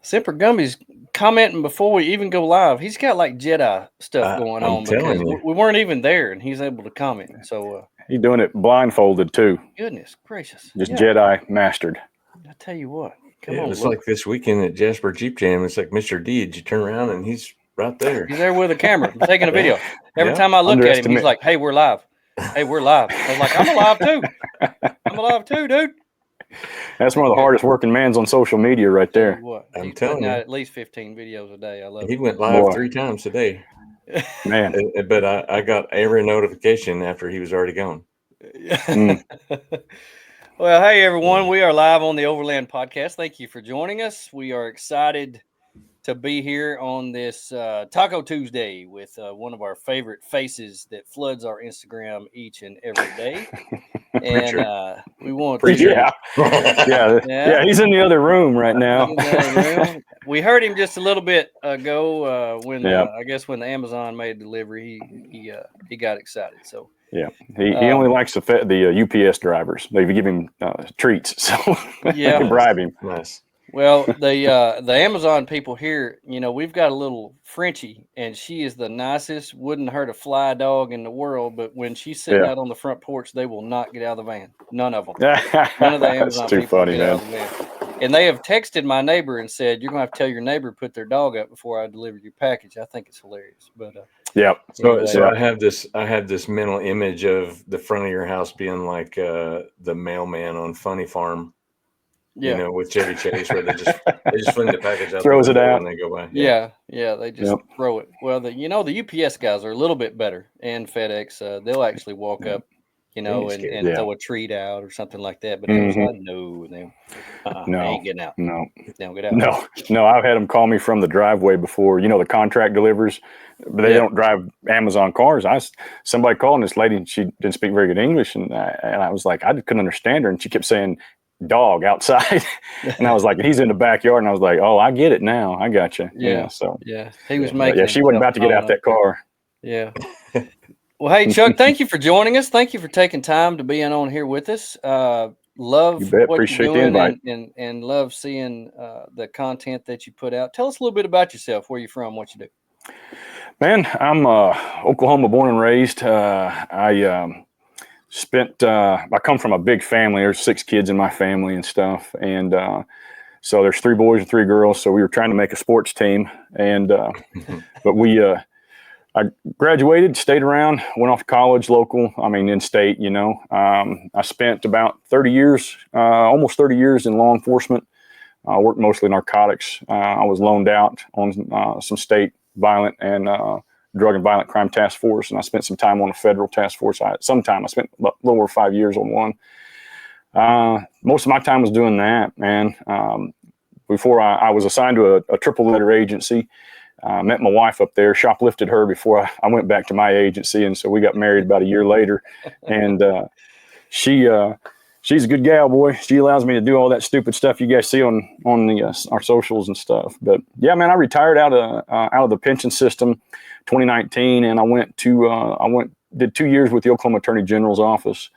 Semper Gumby's commenting before we even go live. He's got like Jedi stuff going I'm on telling because you. we weren't even there, and he's able to comment. So, He's doing it blindfolded too. goodness gracious, Just yeah. Jedi mastered. I tell you what, come Yeah, on, it was Luke. like this weekend at Jasper Jeep Jam. It's like Mr. D. You turn around and he's right there. He's there with a camera, taking a video. Every Yeah. time I look at him, he's Underestimate- like, "Hey, we're live. Hey, we're live." I was like, "I'm alive too. I'm alive too, dude." That's one of the hardest working mans on social media right Tell you there. what, I'm he's telling putting you. out at least 15 videos a day. I love He it. went live Boy. 3 times today. Man. But I got every notification after he was already gone. Well, hey everyone, we are live on the Overland Podcast. Thank you for joining us. We are excited to be here on this Taco Tuesday with one of our favorite faces that floods our Instagram each and every day. And we want to Yeah, he's in the other room right now. in the other room. We heard him just a little bit ago when I guess when the Amazon made a delivery, he got excited. So yeah, he only likes the UPS drivers. They give him treats, so Yeah. they bribe him. Nice. well, the Amazon people here, we've got a little Frenchie, and she is the nicest, wouldn't hurt a fly dog in the world. But when she's sitting Yeah. out on the front porch, they will not get out of the van. None of them. None of the Amazon That's too people funny, get out man. of the van. And they have texted my neighbor and said, "You're gonna have to tell your neighbor to put their dog up before I deliver your package." I think it's hilarious. But Yep. So anyway. I have this mental image of the front of your house being like the mailman on Funny Farm. Yeah. With Chevy Chase, where they just fling the package out, Throws the it window out. and they go by. Yeah, they just throw it. Well, the UPS guys are a little bit better, and FedEx, they'll actually walk up, and throw a treat out or something like that. But Amazon, no, they ain't getting out. No, They don't get out. no. I've had them call me from the driveway before. The contract delivers, but they don't drive Amazon cars. Somebody called, and this lady, she didn't speak very good English, and I was like, I couldn't understand her, and she kept saying dog outside, and I was like, he's in the backyard, and I was like, oh, I get it now. I got you. So he was making. Yeah, she wasn't about to get out that car. Yeah. Well, hey Chuck, thank you for joining us. Thank you for taking time to be on here with us. Love You bet. what Appreciate you're the doing invite. and love seeing the content that you put out. Tell us a little bit about yourself, where you're from, what you do. Man, I'm Oklahoma born and raised. I come from a big family. There's 6 kids in my family and stuff. And so there's 3 boys and 3 girls. So we were trying to make a sports team. And but I graduated, stayed around, went off to college local, in state, I spent about 30 years, almost 30 years in law enforcement. I worked mostly narcotics. I was loaned out on some state violent and drug and violent crime task force, and I spent some time on a federal task force. I spent a little over 5 years on one. Most of my time was doing that, man. Before I was assigned to a triple letter agency. Met my wife up there, shoplifted her before I went back to my agency, and so we got married about a year later. And she's a good gal, boy. She allows me to do all that stupid stuff you guys see on our socials and stuff. But yeah, man, I retired out of the pension system 2019, and I did 2 years with the Oklahoma Attorney General's office.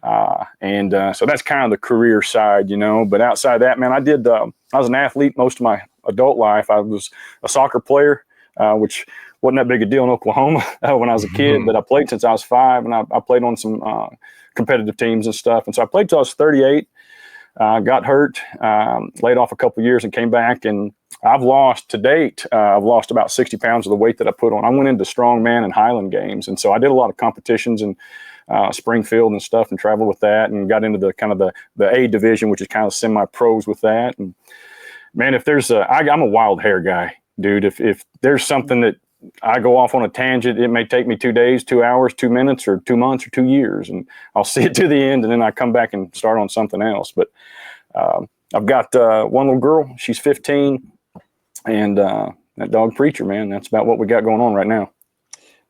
So that's kind of the career side, But outside of that, man, I was an athlete most of my adult life. I was a soccer player, which wasn't that big a deal in Oklahoma when I was a kid, but I played since I was 5, and I played on some competitive teams and stuff. And so I played till I was 38, got hurt, laid off a couple of years and came back. And I've lost about 60 pounds of the weight that I put on. I went into strongman and Highland games. And so I did a lot of competitions in Springfield and stuff and traveled with that and got into the kind of the A division, which is kind of semi-pros with that. And man, if there's I'm a wild hair guy, dude. If there's something that I go off on a tangent, it may take me 2 days, 2 hours, 2 minutes, or 2 months, or 2 years, and I'll see it to the end, and then I come back and start on something else. But I've got one little girl. She's 15, and that dog Preacher, man. That's about what we got going on right now.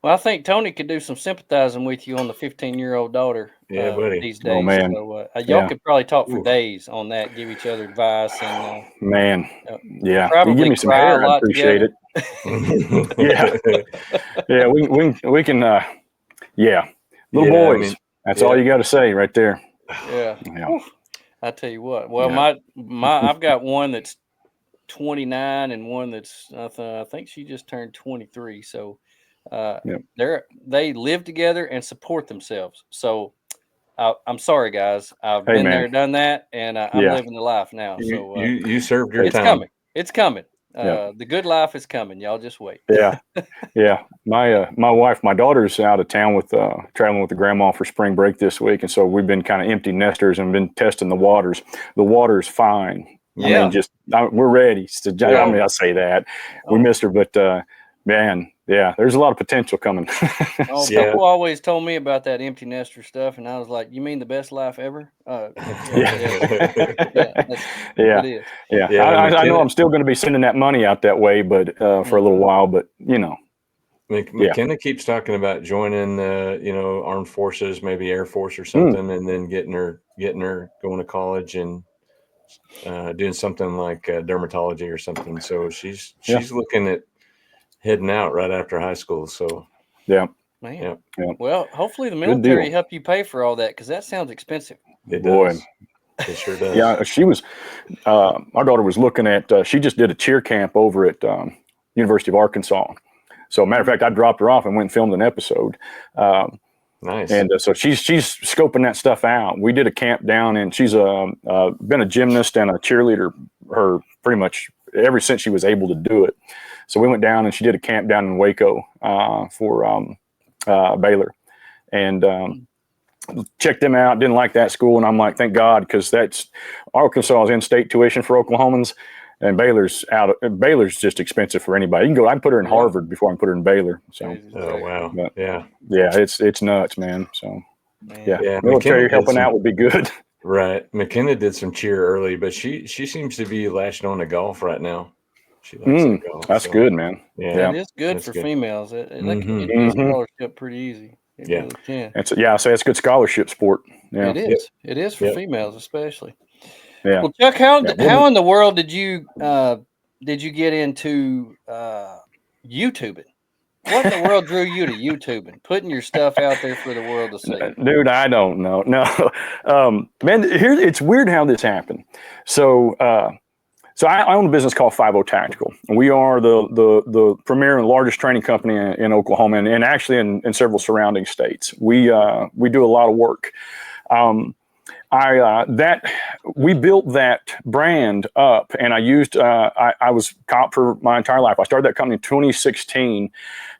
Well, I think Tony could do some sympathizing with you on the 15-year-old daughter buddy. these days. Oh, man. So y'all could probably talk for days on that, give each other advice. And man, yeah, probably you give me some hair, I appreciate together. it. Yeah, we can. Little boys. That's all you got to say right there. Yeah. I tell you what. Well, my I've got one that's 29 and one that's I think she just turned 23. So Yep. they live together and support themselves. So I'm sorry, guys. I've Hey, been man. there, done that, and I'm Yeah. living the life now. So You served your it's time. coming. It's coming. Yeah. The good life is coming. Y'all just wait. Yeah. Yeah. My wife, my daughter's out of town with traveling with the grandma for spring break this week, and so we've been kind of empty nesters and been testing the waters. The water's fine. Yeah. I mean, we're ready. Yeah. I mean, I say that we missed her, but man, yeah, there's a lot of potential coming. Oh, Yeah. people always told me about that empty nester stuff, and I was like, "You mean the best life ever?" Yeah. It is. Yeah. Yeah, I know McKenna- I'm still going to be sending that money out that way, but for a little while. But McKenna keeps talking about joining the armed forces, maybe Air Force or something, and then getting her going to college and doing something like dermatology or something. So she's looking at heading out right after high school. So yeah. Man. Yeah. Well, hopefully the Good military deal. help you pay for all that, because that sounds expensive. it Boy. does. It sure does. Yeah, she was. Our daughter was looking at. She just did a cheer camp over at University of Arkansas. So, matter of fact, I dropped her off and went and filmed an episode. Nice. And so she's scoping that stuff out. We did a camp down, and she's been a gymnast and a cheerleader. Her pretty much ever since she was able to do it. So we went down and she did a camp down in Waco for Baylor, and checked them out. Didn't like that school, and I'm like, thank God, because that's Arkansas is in-state tuition for Oklahomans, and Baylor's Baylor's just expensive for anybody. You can go. I can put her in Harvard before I can put her in Baylor. So, oh wow, but, yeah, it's nuts, man. So, yeah, military helping out would be good. Right. McKenna did some cheer early, but she seems to be lashing on to golf right now. She likes that golf. That's good, man. Yeah, It is good for females. It can get you a scholarship pretty easy. It really can. I say it's a good scholarship sport. Yeah, it is. It is for females, especially. Yeah. Well, Chuck, how in the world did you get into YouTubing? What in the world drew you to YouTubing, putting your stuff out there for the world to see? Dude, I don't know. No, man. It's weird how this happened. So I own a business called 50 Tactical. We are the premier and largest training company in Oklahoma, and actually in several surrounding states. We do a lot of work. We built that brand up, and I used I was cop for my entire life. I started that company in 2016,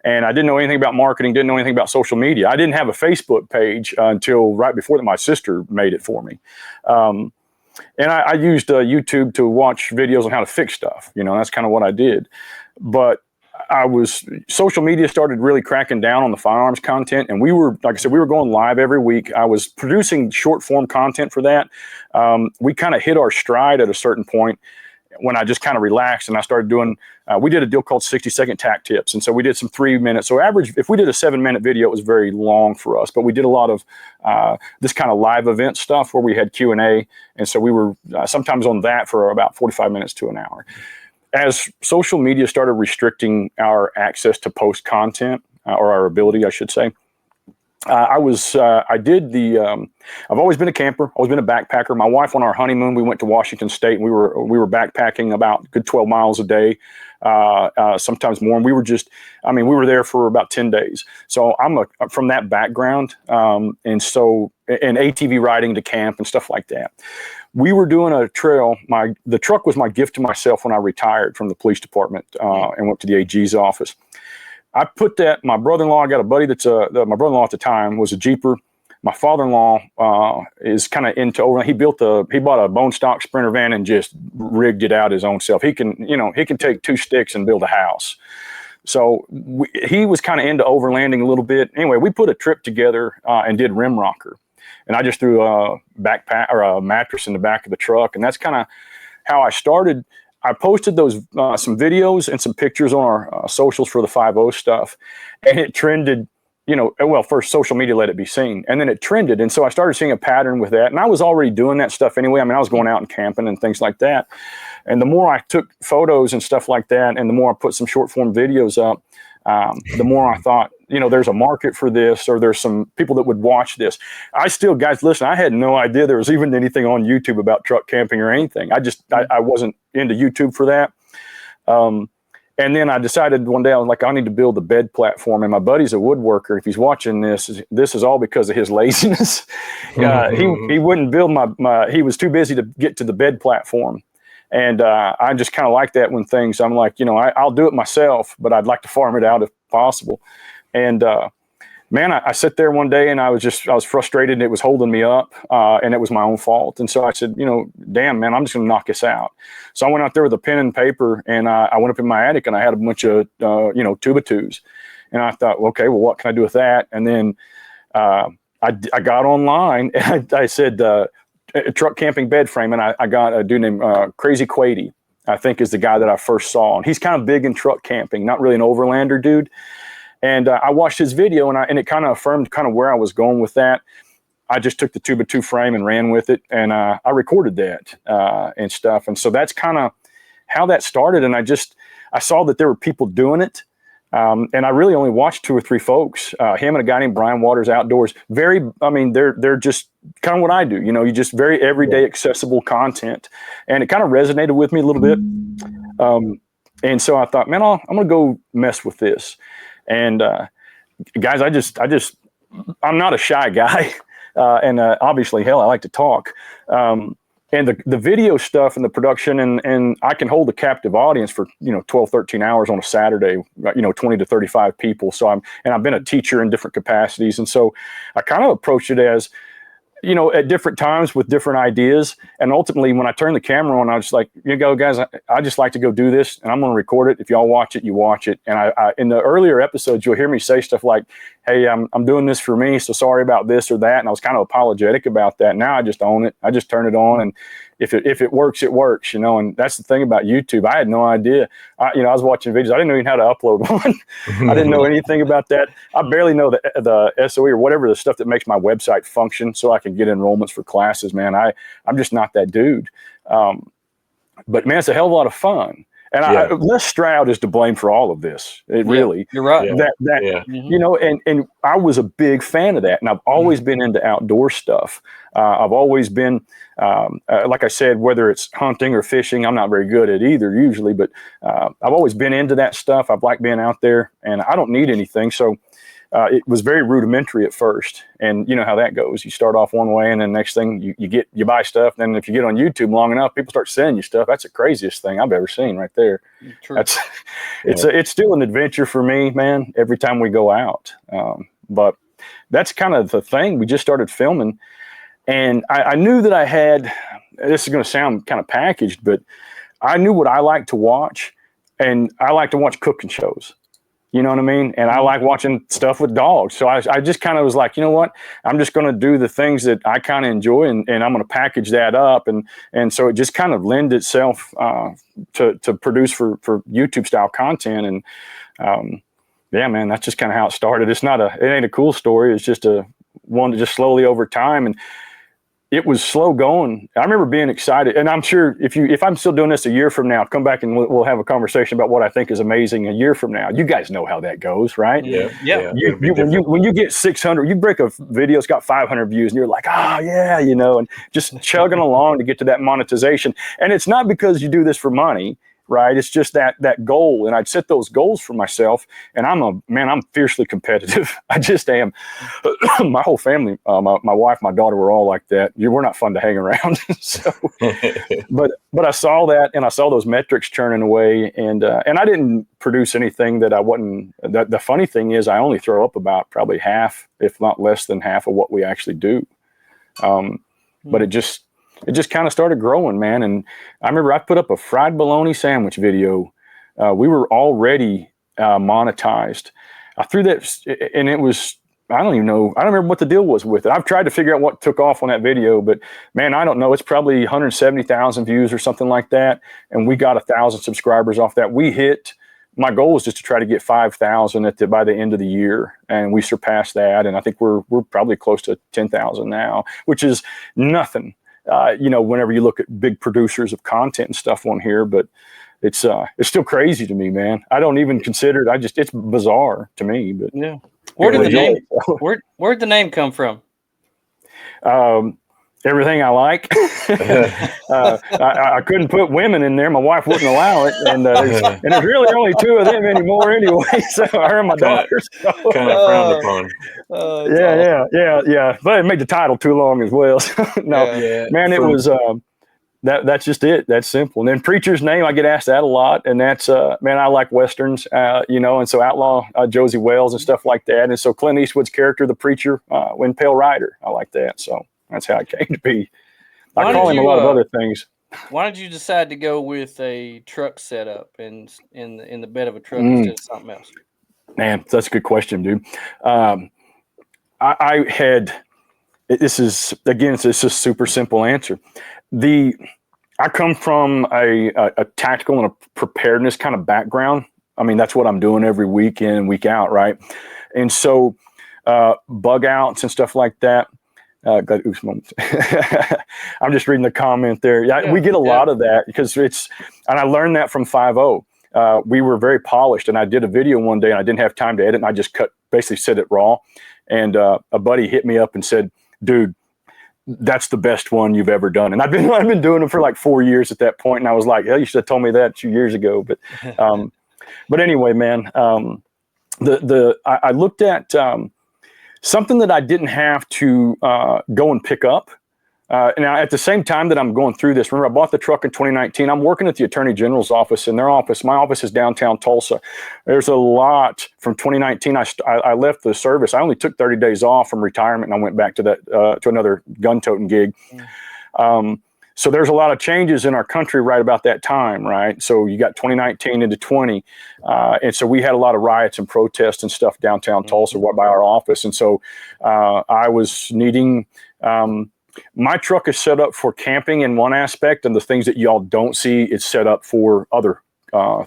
and I didn't know anything about marketing, didn't know anything about social media. I didn't have a Facebook page until right before that. My sister made it for me. And I used YouTube to watch videos on how to fix stuff. That's kind of what I did. But social media started really cracking down on the firearms content. And we were, like I said, we were going live every week. I was producing short form content for that. We kind of hit our stride at a certain point when I just kind of relaxed and I started doing, we did a deal called 60-second tac tips. And so we did some 3 minutes. So average, if we did a 7-minute video, it was very long for us, but we did a lot of this kind of live event stuff where we had Q&A. And so we were sometimes on that for about 45 minutes to an hour. As social media started restricting our access to post content, or our ability, I should say, I've always been a camper, always been a backpacker. My wife, on our honeymoon, we went to Washington State, and we were backpacking about good 12 miles a day, sometimes more. And we were there for about 10 days. So I'm from that background. And ATV riding to camp and stuff like that. We were doing a trail. The truck was my gift to myself when I retired from the police department and went to the AG's office. I put that, my brother-in-law, I got a buddy that's my brother-in-law at the time was a Jeeper. My father-in-law is kind of into overland. He bought a bone stock Sprinter van and just rigged it out his own self. He can take 2 sticks and build a house. So he was kind of into overlanding a little bit. Anyway, we put a trip together and did rim rocker. And I just threw a backpack or a mattress in the back of the truck. And that's kind of how I started. I posted those some videos and some pictures on our socials for the 50 stuff, and it trended. First social media let it be seen, and then it trended, and so I started seeing a pattern with that. And I was already doing that stuff anyway. I mean, I was going out and camping and things like that. And the more I took photos and stuff like that, and the more I put some short form videos up, the more I thought, there's a market for this, or there's some people that would watch this. Guys, listen, I had no idea there was even anything on YouTube about truck camping or anything. I wasn't into YouTube for that. And then I decided one day, I was like, I need to build a bed platform. And my buddy's a woodworker. If he's watching this is all because of his laziness. He wouldn't build he was too busy to get to the bed platform. And I just kind of like that when things, I'm like, I'll do it myself, but I'd like to farm it out if possible. And man, I sat there one day and I was frustrated and it was holding me up and it was my own fault. And so I said, damn, man, I'm just going to knock this out. So I went out there with a pen and paper and I went up in my attic and I had a bunch of, 2x2s. And I thought, okay, well, what can I do with that? And then I got online and I said, a truck camping bed frame. And I got a dude named Crazy Quady, I think is the guy that I first saw. And he's kind of big in truck camping, not really an overlander dude. And I watched his video and it kind of affirmed kind of where I was going with that. I just took the 2x2 frame and ran with it. And I recorded that and stuff. And so that's kind of how that started. And I saw that there were people doing it. And I really only watched 2 or 3 folks, him and a guy named Brian Waters Outdoors. They're just kind of what I do. You just very everyday accessible content. And it kind of resonated with me a little bit. And so I thought, man, I'm going to go mess with this. And guys, I'm not a shy guy. And obviously, hell, I like to talk. And the video stuff and the production and I can hold a captive audience for, 12, 13 hours on a Saturday, 20 to 35 people. So I've been a teacher in different capacities. And so I kind of approached it as, at different times with different ideas. And ultimately, when I turned the camera on, I was like, guys, I just like to go do this and I'm going to record it. If y'all watch it, you watch it. And I in the earlier episodes, you'll hear me say stuff like, hey, I'm doing this for me. So sorry about this or that. And I was kind of apologetic about that. Now I just own it. I just turn it on. And if it works, it works, and that's the thing about YouTube. I had no idea. I was watching videos. I didn't know even how to upload one. I didn't know anything about that. I barely know the SOE or whatever, the stuff that makes my website function so I can get enrollments for classes, man. I'm just not that dude. But man, it's a hell of a lot of fun. And Les Stroud is to blame for all of this. Really, you're right. And I was a big fan of that. And I've always been into outdoor stuff. I've always been, like I said, whether it's hunting or fishing, I'm not very good at either usually, but I've always been into that stuff. I've liked being out there and I don't need anything. So it was very rudimentary at first. And you know how that goes. You start off one way and then next thing you buy stuff. And then if you get on YouTube long enough, people start sending you stuff. That's the craziest thing I've ever seen right there. True. It's still an adventure for me, man, every time we go out. But that's kind of the thing. We just started filming and I knew that I had, this is going to sound kind of packaged, but I knew what I like to watch and I like to watch cooking shows. You know what I mean? And I like watching stuff with dogs. So I just kind of was like, you know what? I'm just going to do the things that I kind of enjoy and I'm going to package that up. And so it just kind of lend itself to produce for YouTube style content. And yeah, man, that's just kind of how it started. It ain't a cool story. It's just one that just slowly over time. And it was slow going. I remember being excited, and I'm sure if I'm still doing this a year from now, come back and we'll have a conversation about what I think is amazing a year from now. You guys know how that goes, right? Yeah. When you get 600, you break a video, it's got 500 views, and you're like, oh yeah, and just chugging along to get to that monetization. And it's not because you do this for money, right? It's just that goal. And I'd set those goals for myself. And I'm fiercely competitive. I just am. My whole family, my wife, my daughter, were all like that. We're not fun to hang around. So, but I saw that and I saw those metrics churning away and I didn't produce anything that I wasn't, the funny thing is I only throw up about probably half, if not less than half of what we actually do. But it just kind of started growing, man. And I remember I put up a fried bologna sandwich video. We were already monetized. I threw that, and it was, I don't even know. I don't remember what the deal was with it. I've tried to figure out what took off on that video, but man, I don't know. It's probably 170,000 views or something like that. And we got 1,000 subscribers off that. My goal was just to try to get 5,000 by the end of the year. And we surpassed that. And I think we're probably close to 10,000 now, which is nothing. Whenever you look at big producers of content and stuff on here, but it's still crazy to me, man. I don't even consider it. it's bizarre to me, but yeah. Where'd the name come from? everything I like. I couldn't put women in there. My wife wouldn't allow it. And there's really only two of them anymore anyway. So her and my daughters. So. Kind of frowned upon. Yeah. But it made the title too long as well. So, no, man, it was that's just it. That's simple. And then preacher's name, I get asked that a lot. And that's, man, I like Westerns, and so Outlaw Josie Wales and stuff like that. And so Clint Eastwood's character, the preacher, in Pale Rider, I like that. So that's how it came to be. I call him a lot of other things. Why did you decide to go with a truck setup in the bed of a truck instead of something else? Man, that's a good question, dude. I had, this is, again, it's a super simple answer. I come from a tactical and a preparedness kind of background. I mean, that's what I'm doing every week in and week out, right? And so bug outs and stuff like that. Got oops moments. I'm just reading the comment there. Yeah, we get a lot of that because and I learned that from 5.0. We were very polished, and I did a video one day and I didn't have time to edit, and I just basically said it raw. And a buddy hit me up and said, dude, that's the best one you've ever done. And I've been doing it for like 4 years at that point. And I was like, you should have told me that 2 years ago. But anyway, man, I looked at something that I didn't have to go and pick up. And at the same time that I'm going through this, remember I bought the truck in 2019. I'm working at the Attorney General's office, in their office. My office is downtown Tulsa. There's a lot from 2019. I left the service. I only took 30 days off from retirement, and I went back to to another gun toting gig. So there's a lot of changes in our country right about that time, right? So you got 2019 into 20. And so we had a lot of riots and protests and stuff downtown Tulsa by our office. And so I was needing... my truck is set up for camping in one aspect, and the things that y'all don't see, it's set up for other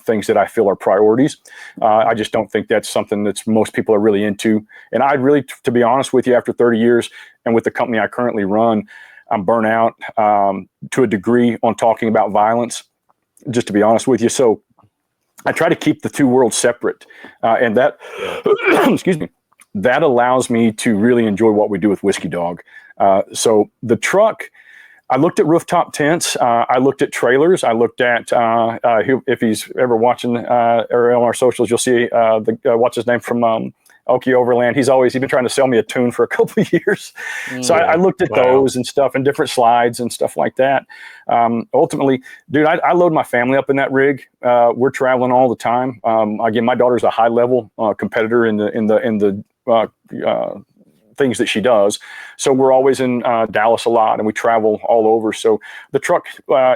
things that I feel are priorities. I just don't think that's something that most people are really into. And I'd really, to be honest with you, after 30 years and with the company I currently run, I'm burnt out to a degree on talking about violence, just to be honest with you. So I try to keep the two worlds separate. And that, excuse me, that allows me to really enjoy what we do with Whiskey Dog. So the truck, I looked at rooftop tents. I looked at trailers. I looked at, if he's ever watching or on our socials, you'll see what's his name from Okie Overland. He's been trying to sell me a tune for a couple of years. So I looked at those and stuff and different slides and stuff like that. Ultimately, dude, I load my family up in that rig. We're traveling all the time. Again, my daughter's a high level competitor in the things that she does. So we're always in Dallas a lot, and we travel all over. So the truck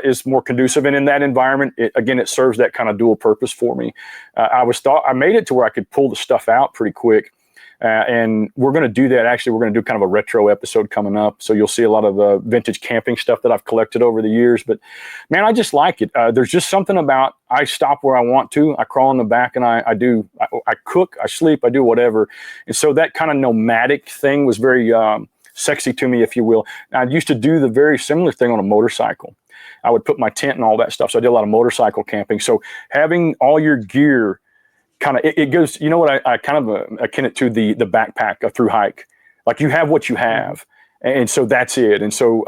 is more conducive. And in that environment, it serves that kind of dual purpose for me. I made it to where I could pull the stuff out pretty quick. And we're going to do that. Actually, we're going to do kind of a retro episode coming up. So you'll see a lot of the vintage camping stuff that I've collected over the years. But man, I just like it. There's just something about, I stop where I want to. I crawl in the back and I cook, I sleep, I do whatever. And so that kind of nomadic thing was very sexy to me, if you will. I used to do the very similar thing on a motorcycle. I would put my tent and all that stuff. So I did a lot of motorcycle camping. So having all your gear kind of, it goes, you know what, I kind of akin it to the backpack, a through hike. Like you have what you have. And so that's it. And so,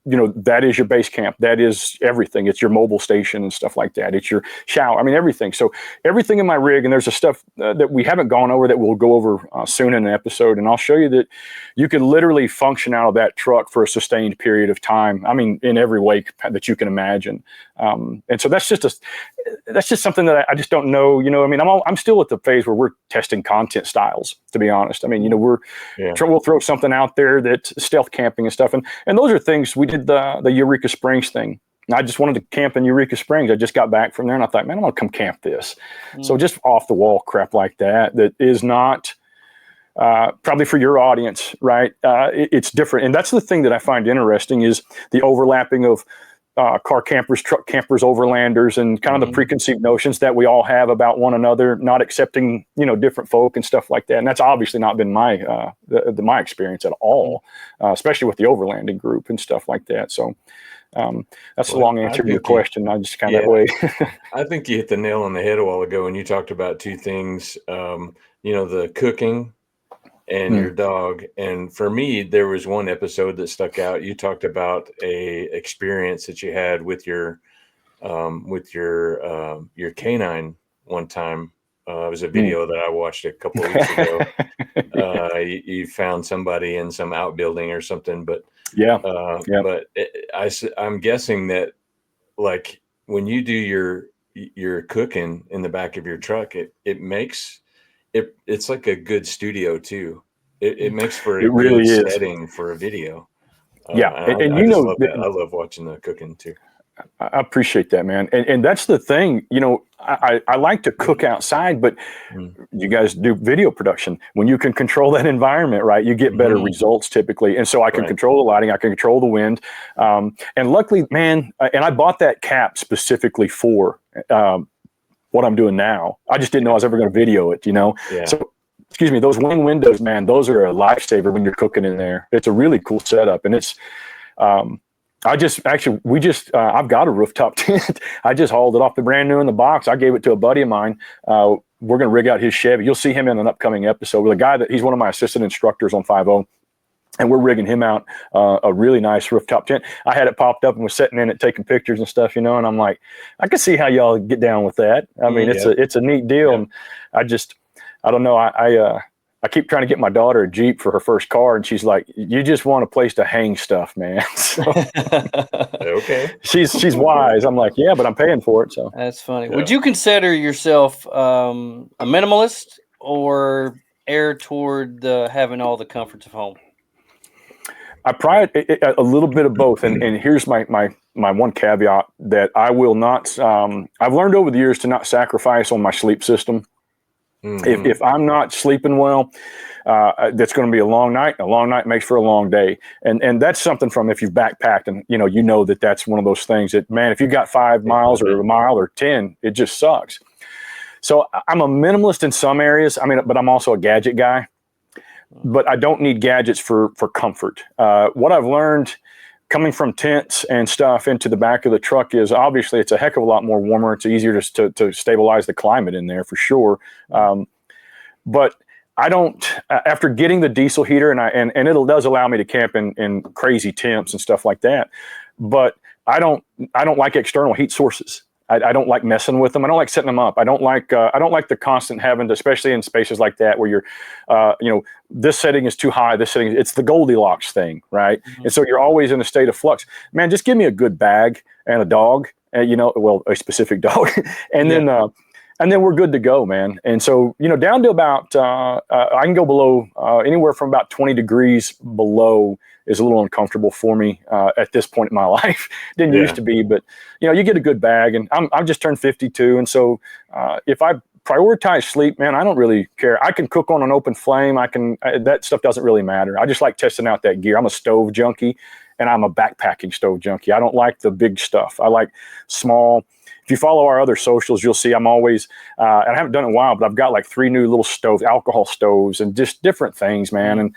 that is your base camp. That is everything. It's your mobile station and stuff like that. It's your shower. I mean, everything. So everything in my rig, and there's a stuff that we haven't gone over that we'll go over soon in an episode. And I'll show you that you can literally function out of that truck for a sustained period of time. I mean, in every way that you can imagine. And so that's just something that I just don't know. I mean, I'm still at the phase where we're testing content styles, to be honest. I mean, we'll throw something out there that's stealth camping and stuff. And those are things. We did the Eureka Springs thing. And I just wanted to camp in Eureka Springs. I just got back from there and I thought, man, I'm going to come camp this. So just off the wall crap like that is not probably for your audience, right? It's different. And that's the thing that I find interesting is the overlapping of car campers, truck campers, overlanders, and kind of the preconceived notions that we all have about one another, not accepting, different folk and stuff like that. And that's obviously not been my experience at all, especially with the overlanding group and stuff like that. So that's a long answer to your question. I just kind of that way. I think you hit the nail on the head a while ago when you talked about two things, the cooking and your dog. And for me, there was one episode that stuck out. You talked about a experience that you had with your canine one time. It was a video that I watched a couple of weeks ago. You found somebody in some outbuilding or something, but but I'm guessing that, like, when you do your cooking in the back of your truck, it makes it's like a good studio too. It makes for a really good is. setting for a video. And I just love that. I love watching the cooking too. I appreciate that, man. And that's the thing, I like to cook outside, but you guys do video production. When you can control that environment, right, you get better results typically. And so I can control the lighting, I can control the wind. And luckily, man, and I bought that cap specifically for what I'm doing now. I just didn't know I was ever going to video it, Yeah. So, excuse me, those wing windows, man, those are a lifesaver when you're cooking in there. It's a really cool setup. And it's, I've got a rooftop tent. I just hauled it off the brand new in the box. I gave it to a buddy of mine. We're going to rig out his Chevy. You'll see him in an upcoming episode with a guy he's one of my assistant instructors on 5.0. And we're rigging him out a really nice rooftop tent. I had it popped up and was sitting in it taking pictures and stuff, and I'm like, I can see how y'all get down with that. I mean, it's a neat deal. Yeah. And I don't know. I keep trying to get my daughter a Jeep for her first car, and she's like, "You just want a place to hang stuff, man." So, okay. She's wise. I'm like, yeah, but I'm paying for it. So that's funny. Yeah. Would you consider yourself a minimalist or err toward having all the comforts of home? I pride a little bit of both, and here's my one caveat that I will not. I've learned over the years to not sacrifice on my sleep system. Mm-hmm. If I'm not sleeping well, that's going to be a long night. A long night makes for a long day, and that's something from if you've backpacked, and you know that's one of those things that, man, if you got 5 miles or a mile or 10, it just sucks. So I'm a minimalist in some areas. I mean, but I'm also a gadget guy. But I don't need gadgets for comfort. What I've learned coming from tents and stuff into the back of the truck is obviously it's a heck of a lot more warmer. It's easier to stabilize the climate in there for sure. But I don't, after getting the diesel heater, and it does allow me to camp in crazy temps and stuff like that. But I don't like external heat sources. I don't like messing with them. I don't like setting them up. I don't like the constant having to, especially in spaces like that where you're, this setting is too high. This setting, it's the Goldilocks thing, right? Mm-hmm. And so you're always in a state of flux. Man, just give me a good bag and a dog, a specific dog, and then we're good to go, man. And so down to about I can go below anywhere from about 20 degrees below is a little uncomfortable for me at this point in my life. Didn't used to be, but you get a good bag, and I've just turned 52, and so if I prioritize sleep, man, I don't really care. I can cook on an open flame. That stuff doesn't really matter. I just like testing out that gear. I'm a stove junkie, and I'm a backpacking stove junkie. I don't like the big stuff. I like small. If you follow our other socials, you'll see I'm always, and I haven't done it in a while, but I've got like 3 new little stoves, alcohol stoves, and just different things, man. And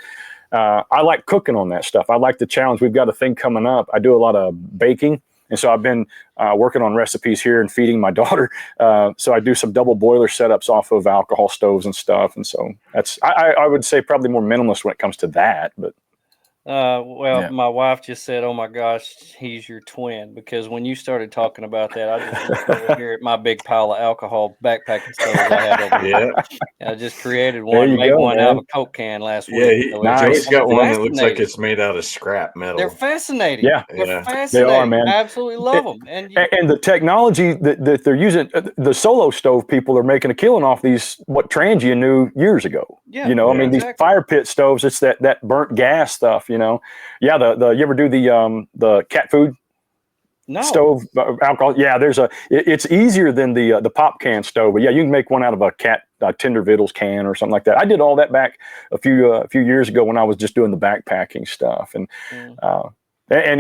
I like cooking on that stuff. I like the challenge. We've got a thing coming up. I do a lot of baking. And so I've been working on recipes here and feeding my daughter. So I do some double boiler setups off of alcohol stoves and stuff. And so I would say probably more minimalist when it comes to that. But my wife just said, "Oh my gosh, he's your twin," because when you started talking about that, I just looked over here at my big pile of alcohol backpacking stoves I had over here. I just created one, made one out of a Coke can last week. Joey's got one that looks like it's made out of scrap metal. They're fascinating. Yeah, they're fascinating. They are, man. I absolutely love them. And the technology that they're using, the solo stove people are making a killing off these, what Transient knew years ago. Yeah, I mean, these fire pit stoves, it's that burnt gas stuff, you ever do the cat food stove alcohol? Yeah, it's easier than the pop can stove, but yeah, you can make one out of a cat Tender Vittles can or something like that. I did all that back a few years ago when I was just doing the backpacking stuff, and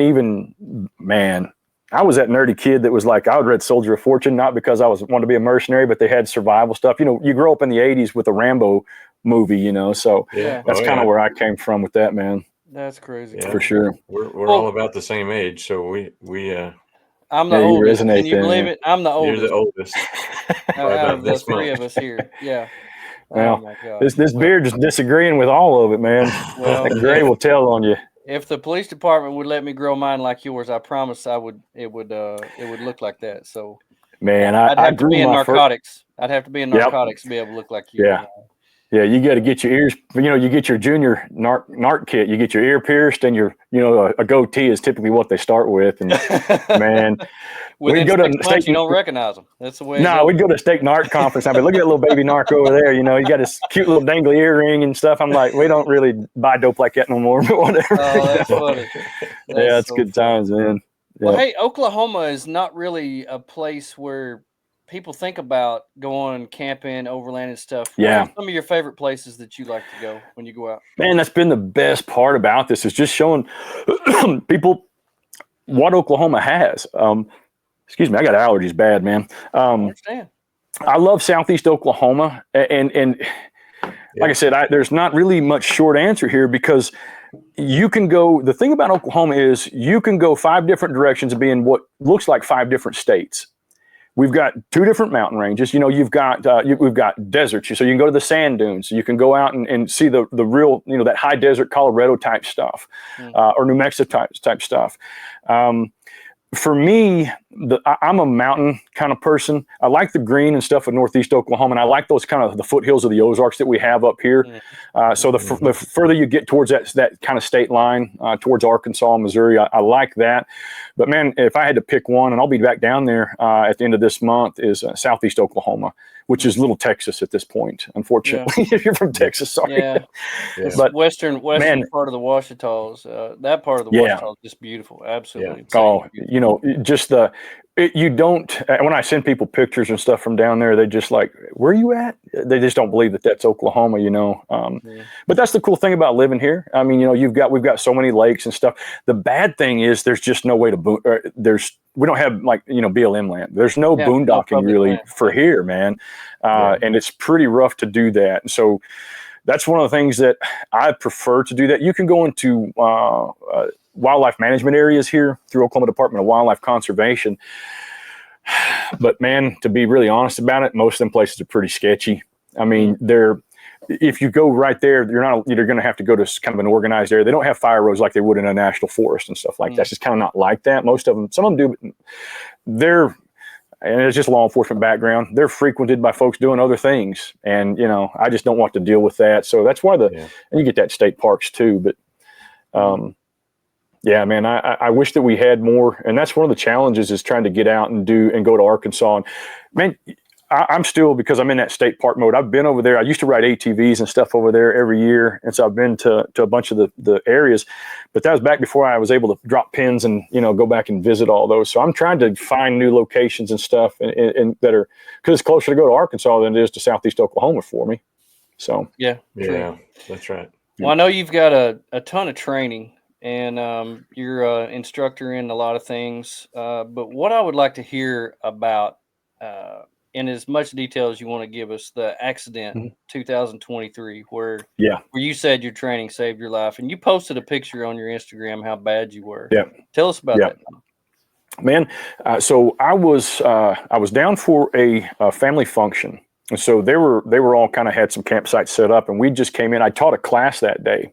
even, man, I was that nerdy kid that was like, I would read Soldier of Fortune, not because I wanted to be a mercenary, but they had survival stuff. You grow up in the 80s with a Rambo movie, so that's kind of where I came from with that, man. That's crazy. For sure. We're all about the same age, so we I'm the oldest. Can you believe it? I'm the oldest. You're the oldest. out of the 3 of us here. Yeah. Well, Oh my gosh. this beard just disagreeing with all of it, man. Well, That gray will tell on you. if the police department would let me grow mine like yours, I promise I would. It would look like that. So, Man, I'd I have to grew be in my first. narcotics. I'd have to be in Yep. narcotics to be able to look like you. Yeah. Yeah, you got to get your ears, you get your junior narc kit. You get your ear pierced, and a goatee is typically what they start with. And man, within we'd go to 6 months, state. you don't recognize them. That's the way. No, we'd go to state narc conference. I'd be, look at that little baby narc over there. You got this cute little dangly earring and stuff. I'm like, we don't really buy dope like that no more. But whatever. Oh, that's funny. That's so good funny. times, man. Well, Yep. hey, Oklahoma is not really a place where people think about going camping, overland, and stuff. Yeah. What are some of your favorite places that you like to go when you go out? Man, that's been the best part about this, is just showing people what Oklahoma has. Excuse me, I got allergies bad, man. I understand. I love Southeast Oklahoma, and like I said, there's not really much short answer here, because you can go. The thing about Oklahoma is you can go 5 different directions and be in what looks like 5 different states. We've got 2 different mountain ranges. We've got deserts, so you can go to the sand dunes. You can go out and see the real, that high desert Colorado type stuff, or New Mexico type stuff. For me, I'm a mountain kind of person. I like the green and stuff in Northeast Oklahoma, and I like those kind of the foothills of the Ozarks that we have up here. So the further you get towards that kind of state line, towards Arkansas, Missouri, I like that. But man, if I had to pick one, and I'll be back down there at the end of this month, is Southeast Oklahoma, which is Little Texas at this point, unfortunately. If you're from Texas, sorry. Yeah. But western part of the Ouachitas, that part of the Ouachita is just beautiful. Absolutely. Yeah. Oh, just you don't, when I send people pictures and stuff from down there, they just like, where are you at? They just don't believe that that's Oklahoma, But that's the cool thing about living here. I mean, we've got so many lakes and stuff. The bad thing is there's just no way to we don't have BLM land. There's no boondocking really land for here, man. And it's pretty rough to do that. And so that's one of the things that I prefer to do. That you can go into wildlife management areas here through Oklahoma Department of Wildlife Conservation. But man, to be really honest about it, most of them places are pretty sketchy. I mean, if you go right there, you're going to have to go to kind of an organized area. They don't have fire roads like they would in a national forest and stuff like that. It's just kind of not like that. Most of them, some of them do. And it's just law enforcement background. They're frequented by folks doing other things. And, I just don't want to deal with that. So that's why and you get that state parks too. But, yeah, man, I wish that we had more. And that's one of the challenges, is trying to get out and go to Arkansas. And man, I'm still, because I'm in that state park mode. I've been over there. I used to ride ATVs and stuff over there every year. And so I've been to a bunch of the areas, but that was back before I was able to drop pins and, go back and visit all those. So I'm trying to find new locations and stuff and that are, because it's closer to go to Arkansas than it is to Southeast Oklahoma for me. So, yeah, that's right. Well, I know you've got a ton of training, and you're an instructor in a lot of things. But what I would like to hear about, in as much detail as you want to give us, the accident 2023, where you said your training saved your life, and you posted a picture on your Instagram how bad you were. Yeah. Tell us about that. Man, so I was down for a family function, and so they were all kind of had some campsites set up, and we just came in. I taught a class that day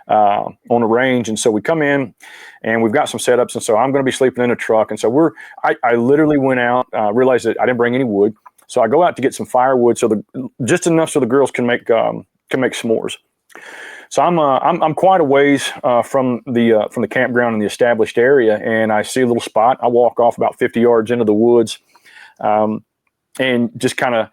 on a range, and so we come in and we've got some setups, and so I'm going to be sleeping in a truck, and so I literally went out, realized that I didn't bring any wood, so I go out to get some firewood, so just enough so the girls can make s'mores. So I'm quite a ways from the campground in the established area, and I see a little spot. I walk off about 50 yards into the woods, and just kind of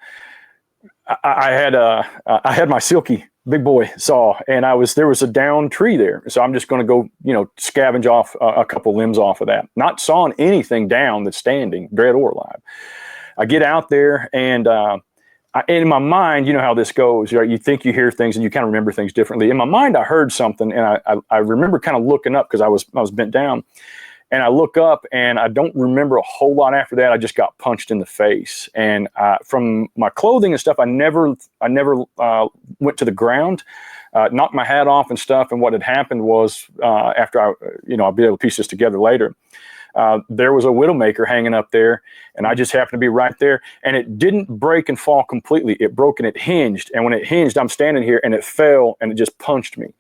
I had my Silky big boy saw, and there was a downed tree there. So I'm just going to go, scavenge off a couple limbs off of that. Not sawing anything down that's standing, dead or alive. I get out there, and in my mind, you know how this goes, right? You think you hear things and you kind of remember things differently. In my mind, I heard something, and I remember kind of looking up because I was bent down, And I look up, and I don't remember a whole lot after that. I just got punched in the face. And from my clothing and stuff, I never went to the ground, knocked my hat off and stuff. And what had happened was, after I'll be able to piece this together later, there was a Widowmaker hanging up there, and I just happened to be right there, and it didn't break and fall completely. It broke and it hinged, and when it hinged, I'm standing here, and it fell, and it just punched me.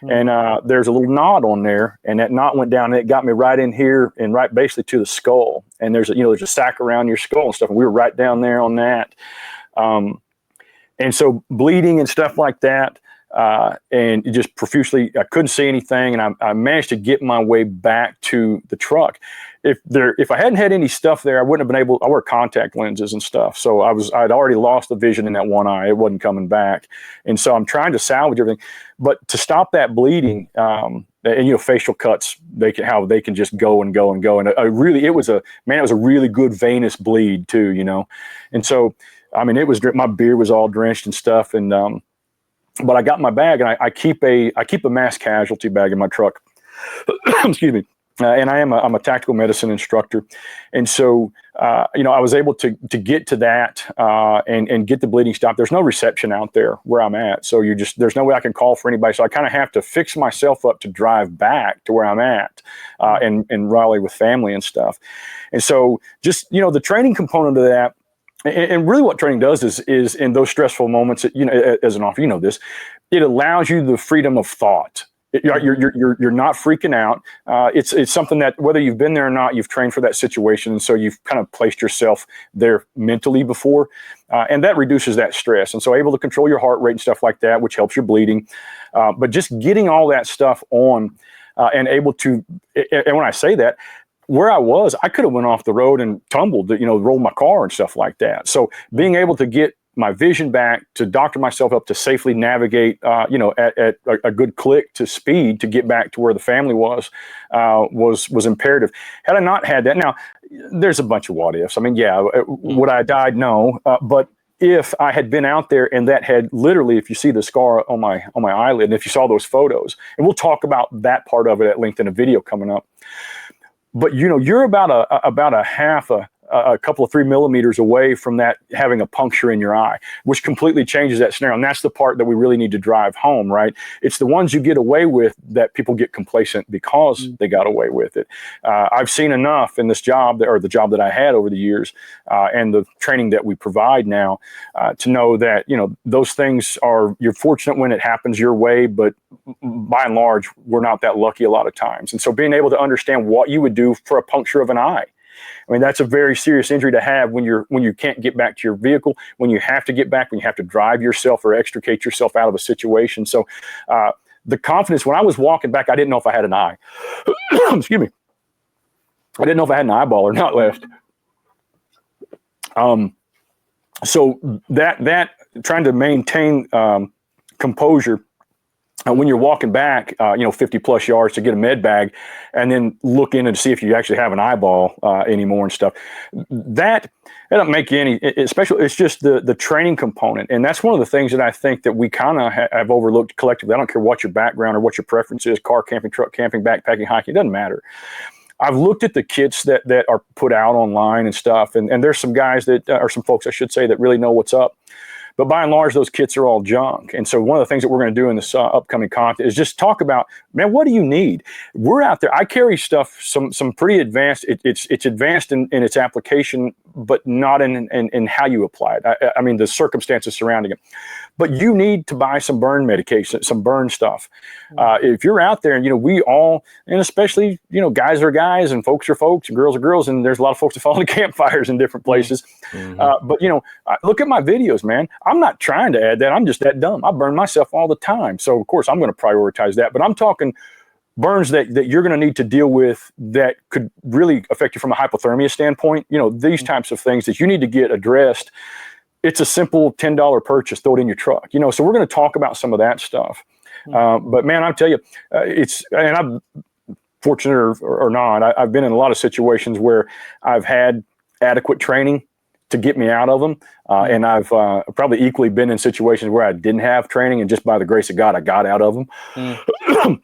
And there's a little knot on there, and that knot went down, and it got me right in here and right basically to the skull. And there's a sac around your skull and stuff, and we were right down there on that. And so bleeding and stuff like that, and just profusely, I couldn't see anything, and I managed to get my way back to the truck. If I hadn't had any stuff there, I wouldn't have been able. I wear contact lenses and stuff, so I'd already lost the vision in that one eye. It wasn't coming back, and so I'm trying to salvage everything. But to stop that bleeding, and facial cuts, they can just go and go and go, and it was a really good venous bleed too, and so I mean my beard was all drenched and stuff, and but I got my bag, and I keep a mass casualty bag in my truck. Excuse me. And I'm a tactical medicine instructor, and so I was able to get to that and get the bleeding stopped. There's no reception out there where I'm at, so there's no way I can call for anybody. So I kind of have to fix myself up to drive back to where I'm at in Raleigh with family and stuff. And so just the training component of that. And really what training does is in those stressful moments, as an officer, this, it allows you the freedom of thought. You're not freaking out. It's something that whether you've been there or not, you've trained for that situation. And so you've kind of placed yourself there mentally before, and that reduces that stress. And so able to control your heart rate and stuff like that, which helps your bleeding. But just getting all that stuff on and able to, and when I say that, where I was, I could have went off the road and tumbled, rolled my car and stuff like that. So being able to get my vision back, to doctor myself up to safely navigate, at a good click to speed to get back to where the family was imperative. Had I not had that, now there's a bunch of what ifs. I mean, would I have died? No, but if I had been out there and that had literally, if you see the scar on my eyelid, and if you saw those photos, and we'll talk about that part of it at length in a video coming up. But you're about a couple of 3 millimeters away from that having a puncture in your eye, which completely changes that scenario. And that's the part that we really need to drive home, right? It's the ones you get away with that people get complacent because they got away with it. I've seen enough in this job, or the job that I had over the years, and the training that we provide now, to know that, those things you're fortunate when it happens your way, but by and large, we're not that lucky a lot of times. And so being able to understand what you would do for a puncture of an eye, I mean, that's a very serious injury to have when you can't get back to your vehicle, when you have to get back, when you have to drive yourself or extricate yourself out of a situation. So the confidence, when I was walking back, I didn't know if I had an eye. Excuse me. I didn't know if I had an eyeball or not left. So that trying to maintain composure when you're walking back, 50 plus yards to get a med bag, and then look in and see if you actually have an eyeball anymore and stuff. That doesn't make you any, especially, it's just the training component. And that's one of the things that I think that we kind of have overlooked collectively. I don't care what your background or what your preference is, car camping, truck camping, backpacking, hiking, it doesn't matter. I've looked at the kits that are put out online and stuff, and there's some guys or some folks, I should say, that really know what's up. But by and large, those kits are all junk. And so one of the things that we're going to do in this upcoming content is just talk about, man, what do you need? We're out there. I carry stuff, some pretty advanced. It's advanced in its application, but not in how you apply it. I mean, the circumstances surrounding it. But you need to buy some burn medication, some burn stuff. If you're out there, and we all, and especially, guys are guys and folks are folks and girls are girls, and there's a lot of folks that fall into campfires in different places. Mm-hmm. But look at my videos, man. I'm not trying to add that. I'm just that dumb. I burn myself all the time. So of course I'm going to prioritize that. But I'm talking burns that you're going to need to deal with that could really affect you from a hypothermia standpoint. These types of things that you need to get addressed. It's a simple $10 purchase, throw it in your truck, so we're going to talk about some of that stuff. But man, I'll tell you, and I'm fortunate or not, I've been in a lot of situations where I've had adequate training to get me out of them. And I've probably equally been in situations where I didn't have training, and just by the grace of God, I got out of them.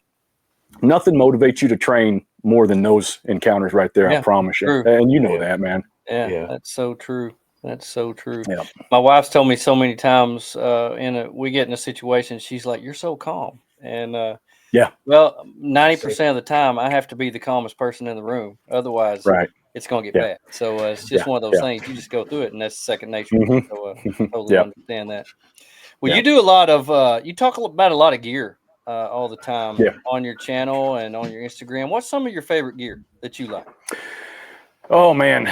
Nothing motivates you to train more than those encounters right there. Yeah, I promise you. true. And you know that, man. Yeah, that's so true. That's so true. Yeah. My wife's told me so many times we get in a situation, she's like, "You're so calm." And Yeah. well, 90% of the time I have to be the calmest person in the room. Otherwise Right. it's going to get Yeah. bad. So it's just one of those things. You just go through it, and that's second nature. Mm-hmm. So totally Yeah. understand that. Well, Yeah. you do a lot of you talk about a lot of gear all the time Yeah. on your channel and on your Instagram. What's some of your favorite gear that you like? Oh man,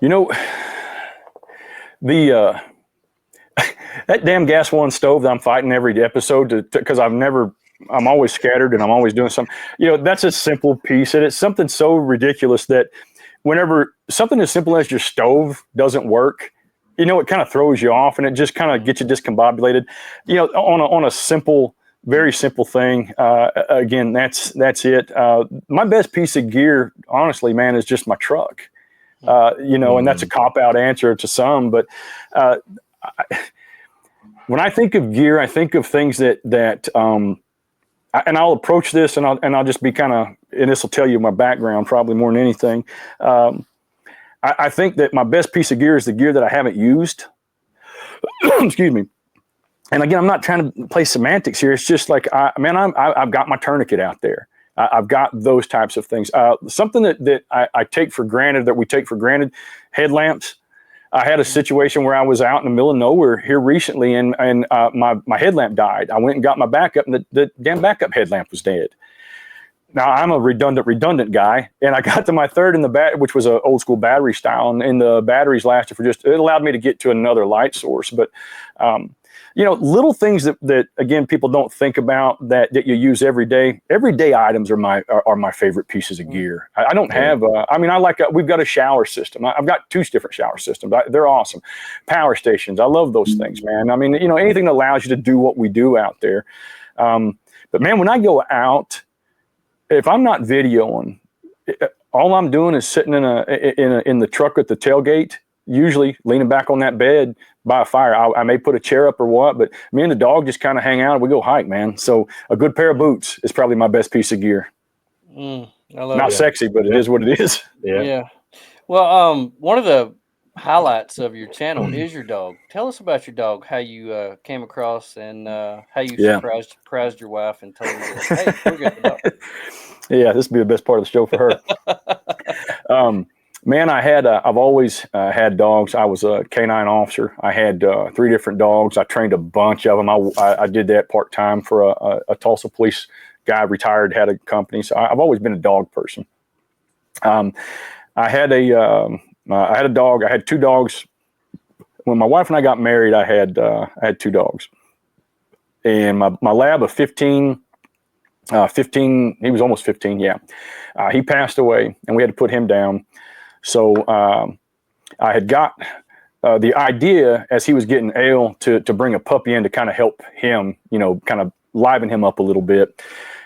you know, the that damn gas one stove that I'm fighting every episode because I'm always scattered and I'm always doing something. You know, that's a simple piece, and it's something so ridiculous that whenever something as simple as your stove doesn't work, you know, it kind of throws you off and it just kind of gets you discombobulated. You know, on a simple, very simple thing. Again, that's it. My best piece of gear, honestly, man, is just my truck. You know, and that's a cop-out answer to some, but when I think of gear, I think of things that and I'll approach this and I'll just be kind of, and this will tell you my background probably more than anything. I think that my best piece of gear is the gear that I haven't used. Excuse me. And again, I'm not trying to play semantics here. It's just like, I've got my tourniquet out there. I've got those types of things. Something that I take for granted, that we take for granted, headlamps. I had a situation where I was out in the middle of nowhere here recently, and my headlamp died. I went and got my backup, and the damn backup headlamp was dead. Now, I'm a redundant guy, and I got to my third in the which was an old school battery style, and the batteries lasted for it allowed me to get to another light source. But, you know, little things that again, people don't think about that you use every day. Everyday items are my favorite pieces of gear. I don't have, we've got a shower system. I've got 2 different shower systems. They're awesome. Power stations. I love those things, man. I mean, you know, anything that allows you to do what we do out there. But man, when I go out, if I'm not videoing, all I'm doing is sitting in the truck at the tailgate, usually leaning back on that bed by a fire. I may put a chair up or what, but me and the dog just kind of hang out and we go hike, man. So a good pair of boots is probably my best piece of gear. I love Not it. sexy, but it is what it is. Yeah. Well, one of the highlights of your channel is your dog. Tell us about your dog, how you came across and how you surprised your wife and told her, hey, go get the dog. Yeah, this would be the best part of the show for her. Man, I've always had dogs. I was a canine officer. I had 3 different dogs. I trained a bunch of them. I did that part-time for a Tulsa police guy, retired, had a company. So I've always been a dog person. I had a dog. I had 2 dogs. When my wife and I got married, I had 2 dogs. And my lab of 15, he was almost 15, yeah. He passed away, and we had to put him down. So I had got the idea as he was getting ill to bring a puppy in to kind of help him, you know, kind of liven him up a little bit.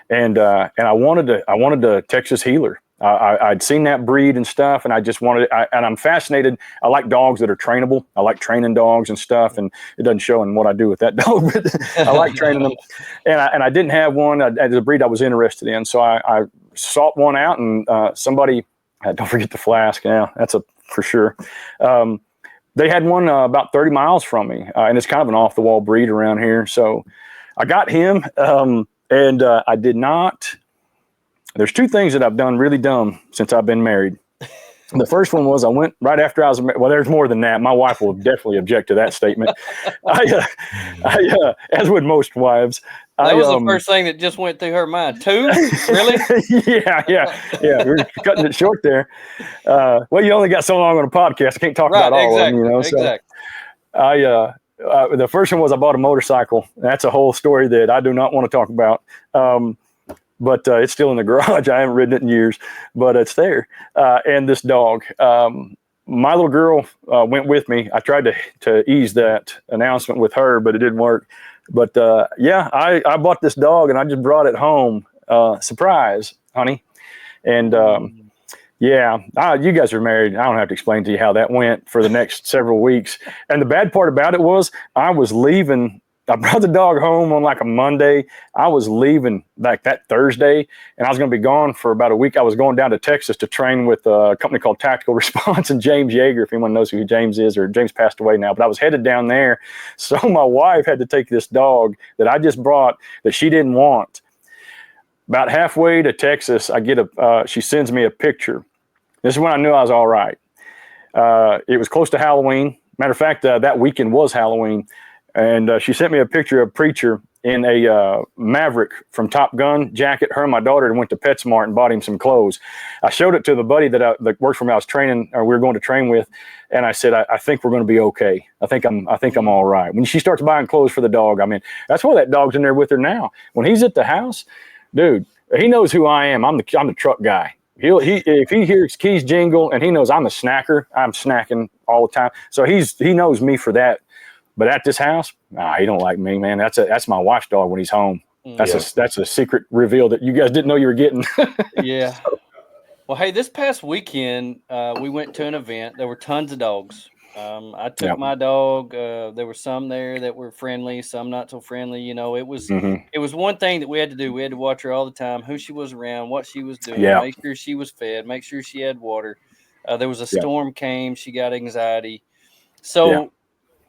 And I wanted a Texas Healer. I'd seen that breed and stuff, and I just wanted it. And I'm fascinated. I like dogs that are trainable. I like training dogs and stuff, and it doesn't show in what I do with that dog, but I like training them. And I didn't have one as a breed I was interested in, so I sought one out, and somebody. Don't forget the flask. Yeah, that's for sure. They had one about 30 miles from me, and it's kind of an off-the-wall breed around here. So I got him, and I did not. There's 2 things that I've done really dumb since I've been married. The first one was I went right after I was married. Well, there's more than that. My wife will definitely object to that statement. As would most wives. That was the first thing that just went through her mind. 2? Really? Yeah. We're cutting it short there. Well, you only got so long on a podcast. I can't talk about all of them, you know. Exactly. So the first one was I bought a motorcycle. That's a whole story that I do not want to talk about. But it's still in the garage. I haven't ridden it in years, but it's there. And this dog, my little girl went with me. I tried to ease that announcement with her, but it didn't work. But I bought this dog and I just brought it home. Surprise, honey. And you guys are married. I don't have to explain to you how that went for the next several weeks. And the bad part about it was I was leaving brought the dog home on like a Monday. I was leaving like that Thursday, and I was going to be gone for about a week. I was going down to Texas to train with a company called Tactical Response and James Yeager, if anyone knows who James is, or James passed away now. But I was headed down there. So my wife had to take this dog that I just brought that she didn't want. About halfway to Texas, I get she sends me a picture. This is when I knew I was all right. It was close to Halloween. Matter of fact, that weekend was Halloween. And she sent me a picture of Preacher in a Maverick from Top Gun jacket. Her and my daughter went to PetSmart and bought him some clothes. I showed it to the buddy that worked for me. I was training, or we were going to train with, and I said, I think we're going to be okay. I think I'm all right. When she starts buying clothes for the dog, I mean, that's why that dog's in there with her now. When he's at the house, dude, he knows who I am. I'm the truck guy. If he hears keys jingle, and he knows I'm a snacker, I'm snacking all the time. So he knows me for that. But at this house, he don't like me, man. That's my watchdog when he's home. That's a secret reveal that you guys didn't know you were getting. Yeah. So. Well, hey, this past weekend, we went to an event. There were tons of dogs. I took my dog. There were some there that were friendly, some not so friendly. You know, it was one thing that we had to do. We had to watch her all the time, who she was around, what she was doing, make sure she was fed, make sure she had water. There was a storm came. She got anxiety. So,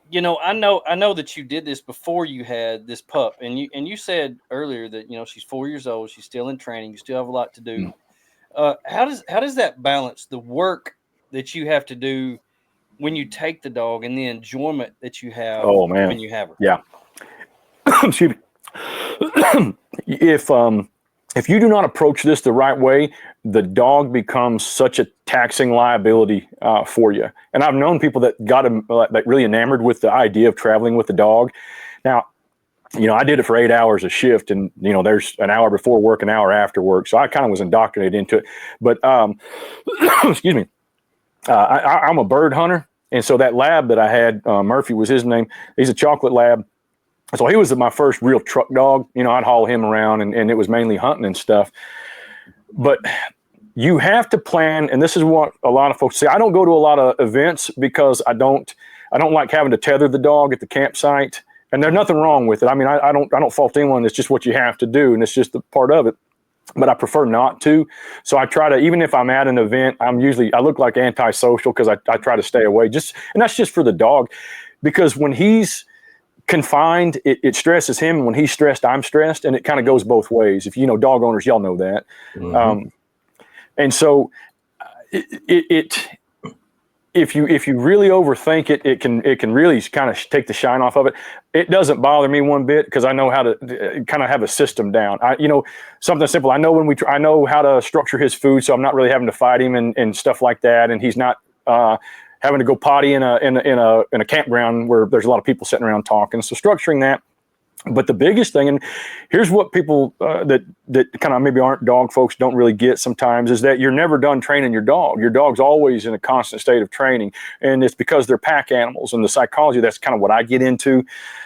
you know, I know that you did this before you had this pup, and you said earlier that, you know, she's 4 years old. She's still in training. You still have a lot to do. How does that balance the work that you have to do when you take the dog and the enjoyment that you have when you have her? Yeah. Excuse me. If you do not approach this the right way, the dog becomes such a taxing liability for you. And I've known people that got like really enamored with the idea of traveling with the dog. Now, you know, I did it for 8 hours a shift, and, you know, there's an hour before work, an hour after work. So I kind of was indoctrinated into it. But excuse me. I'm a bird hunter, and so that lab that I had, Murphy was his name. He's a chocolate lab. So he was my first real truck dog. You know, I'd haul him around, and it was mainly hunting and stuff. But you have to plan, and this is what a lot of folks say. I don't go to a lot of events because I don't like having to tether the dog at the campsite. And there's nothing wrong with it. I mean, I don't fault anyone. It's just what you have to do, and it's just a part of it. But I prefer not to. So I try to, even if I'm at an event, I look like antisocial because I try to stay away. And that's just for the dog, because when he's confined, it stresses him. When he's stressed, I'm stressed, and it kind of goes both ways. If you know dog owners, y'all know that. Mm-hmm. And so if you really overthink it, it can really kind of take the shine off of it. It doesn't bother me one bit because I know how to kind of have a system down. Something simple. I know I know how to structure his food, so I'm not really having to fight him and stuff like that. And he's not having to go potty in a campground where there's a lot of people sitting around talking. So structuring that. But the biggest thing, and here's what people that kind of maybe aren't dog folks don't really get sometimes, is that you're never done training your dog. Your dog's always in a constant state of training, and it's because they're pack animals. And the psychology, that's kind of what I get into.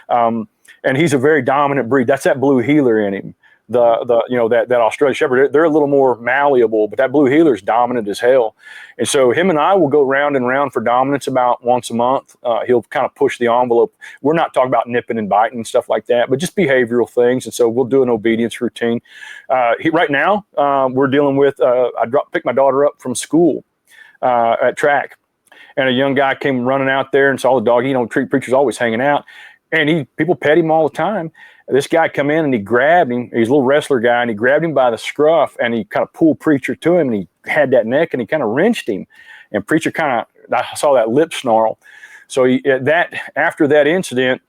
And he's a very dominant breed. That's that blue heeler in him. That Australian Shepherd, they're a little more malleable, but that blue heeler is dominant as hell. And so him and I will go round and round for dominance about once a month. He'll kind of push the envelope. We're not talking about nipping and biting and stuff like that, but just behavioral things. And so we'll do an obedience routine. Right now, we're dealing with, I picked my daughter up from school at track, and a young guy came running out there and saw the dog. Preacher's always hanging out, and people pet him all the time. This guy come in and he grabbed him. He's a little wrestler guy, and he grabbed him by the scruff, and he kind of pulled Preacher to him, and he had that neck, and he kind of wrenched him. And Preacher I saw that lip snarl. So after that incident,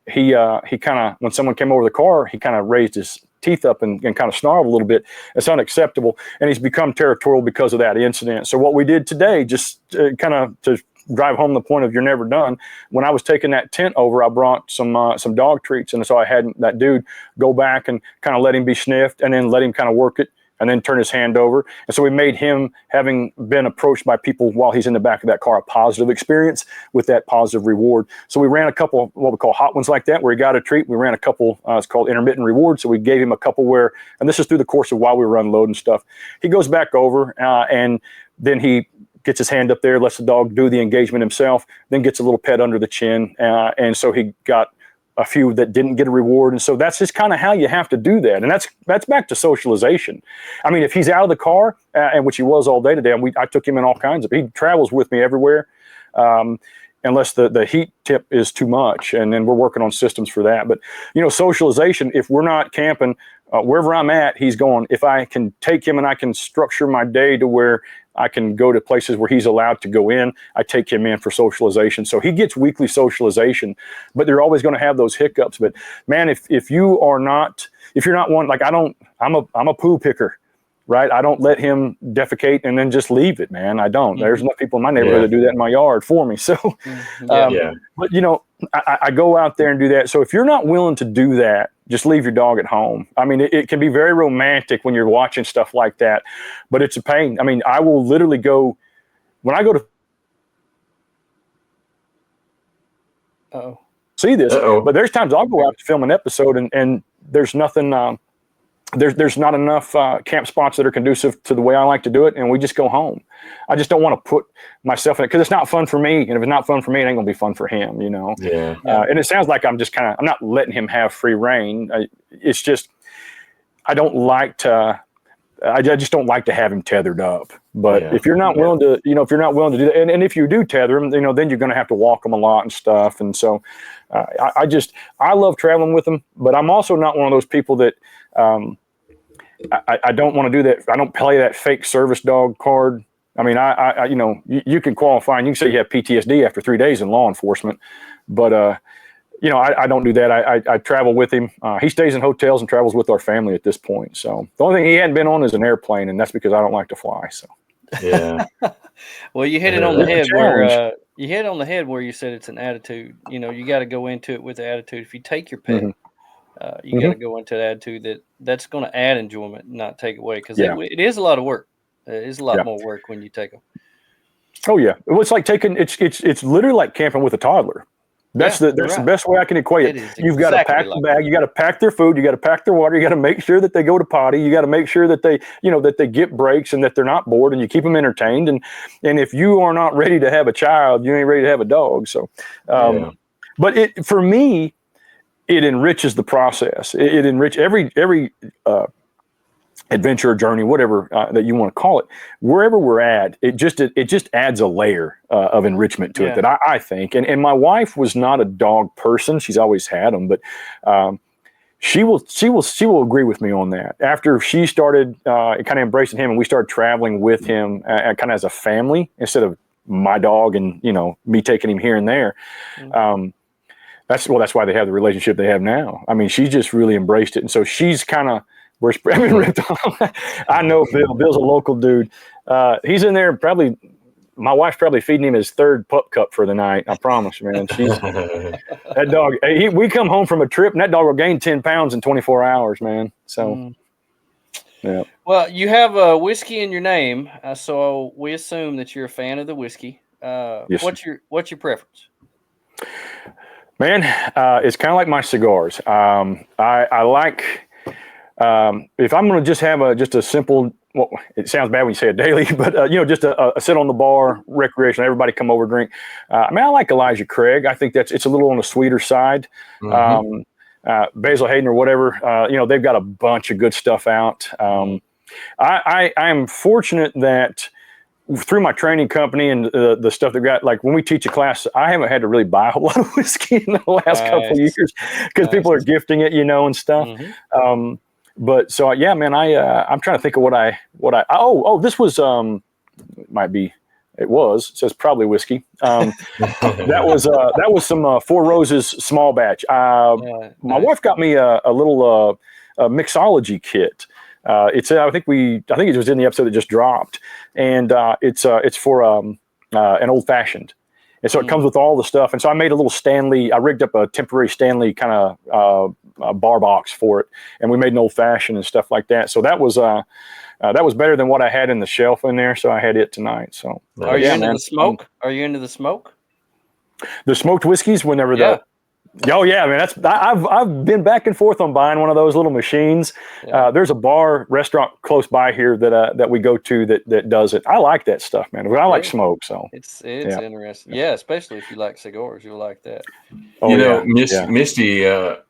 he kind of, when someone came over the car, he kind of raised his teeth up and kind of snarled a little bit. It's unacceptable, and he's become territorial because of that incident. So what we did today, just kind of to drive home the point of you're never done. When I was taking that tent over, I brought some dog treats, and so I had that dude go back and kind of let him be sniffed, and then let him kind of work it, and then turn his hand over. And so we made him, having been approached by people while he's in the back of that car, a positive experience with that positive reward. So we ran a couple of what we call hot ones like that, where he got a treat. We ran a couple, it's called intermittent rewards. So we gave him a couple where, and this is through the course of while we were unloading stuff. He goes back over, and then he gets his hand up there, lets the dog do the engagement himself, then gets a little pet under the chin. And so he got a few that didn't get a reward. And so that's just kind of how you have to do that. And that's back to socialization. I mean, if he's out of the car, and which he was all day today, and I took him in all kinds of, he travels with me everywhere. Unless the heat tip is too much, and then we're working on systems for that. But, socialization, if we're not camping, wherever I'm at, he's going. If I can take him and I can structure my day to where I can go to places where he's allowed to go in, I take him in for socialization. So he gets weekly socialization, but they're always going to have those hiccups. But man, if you're not one, like I'm a poo picker. Right, I don't let him defecate and then just leave it, man. I don't. Mm-hmm. There's enough people in my neighborhood that do that in my yard for me. So, but I go out there and do that. So if you're not willing to do that, just leave your dog at home. I mean, it can be very romantic when you're watching stuff like that, but it's a pain. I mean, I will literally go when I go to see this, but there's times I'll go out to film an episode and there's nothing. There's not enough camp spots that are conducive to the way I like to do it, and we just go home. I just don't want to put myself in it because it's not fun for me, and if it's not fun for me, it ain't gonna be fun for him, Yeah. And it sounds like I'm not letting him have free reign. It's just I don't like to. I just don't like to have him tethered up. But if you're not willing to, if you're not willing to do that, and if you do tether him, then you're going to have to walk him a lot and stuff. And so, I love traveling with him, but I'm also not one of those people that. I don't want to do that. I don't play that fake service dog card. I mean, you can qualify and you can say you have PTSD after 3 days in law enforcement, but I don't do that. I travel with him. He stays in hotels and travels with our family at this point. So the only thing he hadn't been on is an airplane, and that's because I don't like to fly. So yeah. Well, you hit it on the head where you said it's an attitude. You got to go into it with the attitude. If you take your pet. You got to go into the attitude that's going to add enjoyment, not take away, because it is a lot of work. It is a lot more work when you take them. Oh yeah, it's like it's literally like camping with a toddler. That's the best way I can equate it. You've got to pack the bag. You got to pack their food. You got to pack their water. You got to make sure that they go to potty. You got to make sure that they that they get breaks and that they're not bored, and you keep them entertained. And if you are not ready to have a child, you ain't ready to have a dog. So, but for me. It enriches the process. It enriches every adventure or journey, whatever that you want to call it. Wherever we're at, it just adds a layer of enrichment to it that I think. And my wife was not a dog person. She's always had them, but she will agree with me on that. After she started kind of embracing him, and we started traveling with him kind of as a family instead of my dog and me taking him here and there. That's why they have the relationship they have now. I mean, she just really embraced it. And so she's kind of, ripped off. I know Bill. Bill's a local dude. He's in there probably, my wife's probably feeding him his third pup cup for the night. I promise, man. That dog, we come home from a trip and that dog will gain 10 pounds in 24 hours, man. So, yeah. Well, you have a whiskey in your name. So we assume that you're a fan of the whiskey. Yes, what's your preference? Man, it's kind of like my cigars. I like if I'm going to just have just a simple. Well, it sounds bad when you say it daily, but just a sit on the bar, recreation. Everybody come over, drink. I like Elijah Craig. I think it's a little on the sweeter side. Basil Hayden or whatever. They've got a bunch of good stuff out. I am fortunate that. Through my training company and the stuff that got, like when we teach a class, I haven't had to really buy a whole lot of whiskey in the last couple of years because people are gifting it, and stuff. But so, yeah, man, I'm trying to think of what I this was, it says probably whiskey. That was some Four Roses small batch. My wife got me a little mixology kit. I think it was in the episode that just dropped, and it's for an old fashioned, and so it comes with all the stuff. And so I made a little Stanley. I rigged up a temporary Stanley kind of bar box for it, and we made an old fashioned and stuff like that. So that was better than what I had in the shelf in there. So I had it tonight. So are you into the smoke? Are you into the smoke? The smoked whiskeys, whenever Oh yeah, man. I've been back and forth on buying one of those little machines. Yeah. There's a restaurant close by here that we go to that does it. I like that stuff, man. I like smoke, so it's interesting. Yeah, especially if you like cigars, you'll like that. Oh,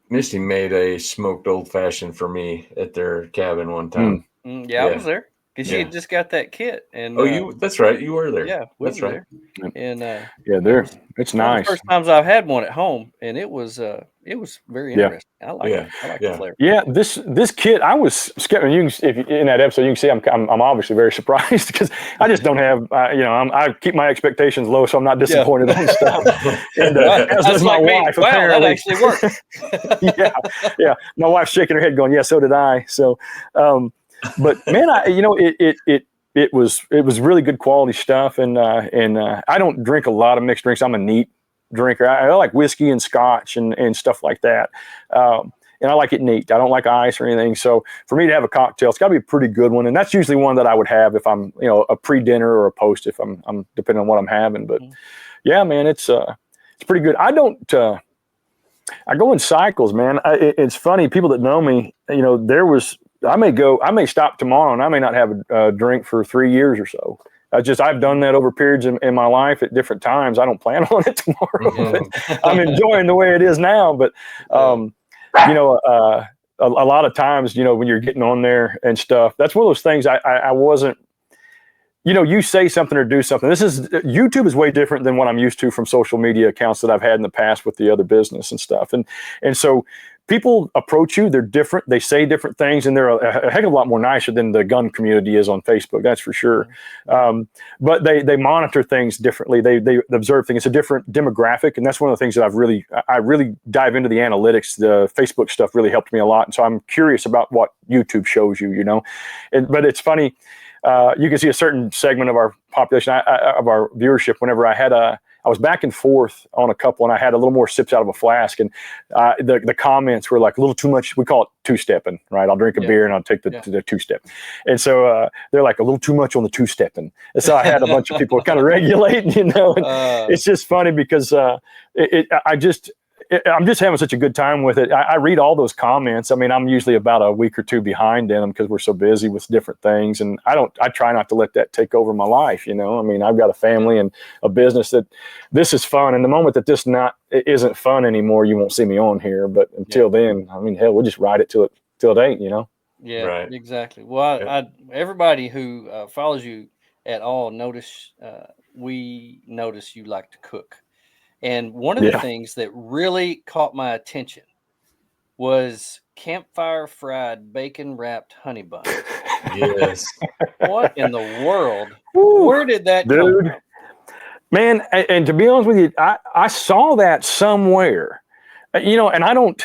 Misty made a smoked old fashioned for me at their cabin one time. Yeah, I was there because she had just got that kit. And that's right, you were there. Yeah, we were there. And it's nice. The first times I've had one at home, and it was very interesting. I like it. I like the flavor. Yeah, this kit, I was skeptical. If in that episode, you can see I'm obviously very surprised because I just don't have I keep my expectations low, so I'm not disappointed on stuff. And as does my wife. Wow, apparently, that actually worked. yeah. My wife's shaking her head, going, "Yeah, so did I." So, but man, it was really good quality stuff, and I don't drink a lot of mixed drinks. I'm a neat drinker. I like whiskey and scotch and stuff like that, and I like it neat. I don't like ice or anything. So for me to have a cocktail, it's got to be a pretty good one, and that's usually one that I would have if I'm a pre-dinner or a post if I'm depending on what I'm having. But yeah, man, it's pretty good. I don't. I go in cycles, man. It's funny. People that know me, I may stop tomorrow and I may not have a drink for 3 years or so. I've done that over periods in my life at different times. I don't plan on it tomorrow. I'm enjoying the way it is now. But, a lot of times, when you're getting on there and stuff, that's one of those things I wasn't, you say something or do something. YouTube is way different than what I'm used to from social media accounts that I've had in the past with the other business and stuff. And so people approach you, they're different, they say different things, and they're a heck of a lot more nicer than the gun community is on Facebook, that's for sure. But they monitor things differently. They observe things. It's a different demographic, and that's one of the things that I really dive into the analytics. The Facebook stuff really helped me a lot, and so I'm curious about what YouTube shows you, but it's funny. You can see a certain segment of our population, of our viewership. Whenever I was back and forth on a couple, and I had a little more sips out of a flask, and the comments were like a little too much. We call it two-stepping, right? I'll drink a beer and I'll take the two-step, and so they're like a little too much on the two-stepping. And so I had a bunch of people kind of regulating, And it's just funny because I'm just having such a good time with it. I read all those comments. I mean, I'm usually about a week or two behind in them because we're so busy with different things. And I try not to let that take over my life. I mean, I've got a family and a business that this is fun. And the moment that it isn't fun anymore, you won't see me on here. But until then, I mean, hell, we'll just ride it till it ain't, Yeah, right. Exactly. Well, everybody who follows you at all we notice you like to cook. And one of the things that really caught my attention was campfire fried bacon wrapped honey buns. Yes. What in the world? Where did that come from? Man, and to be honest with you, I saw that somewhere. And I'm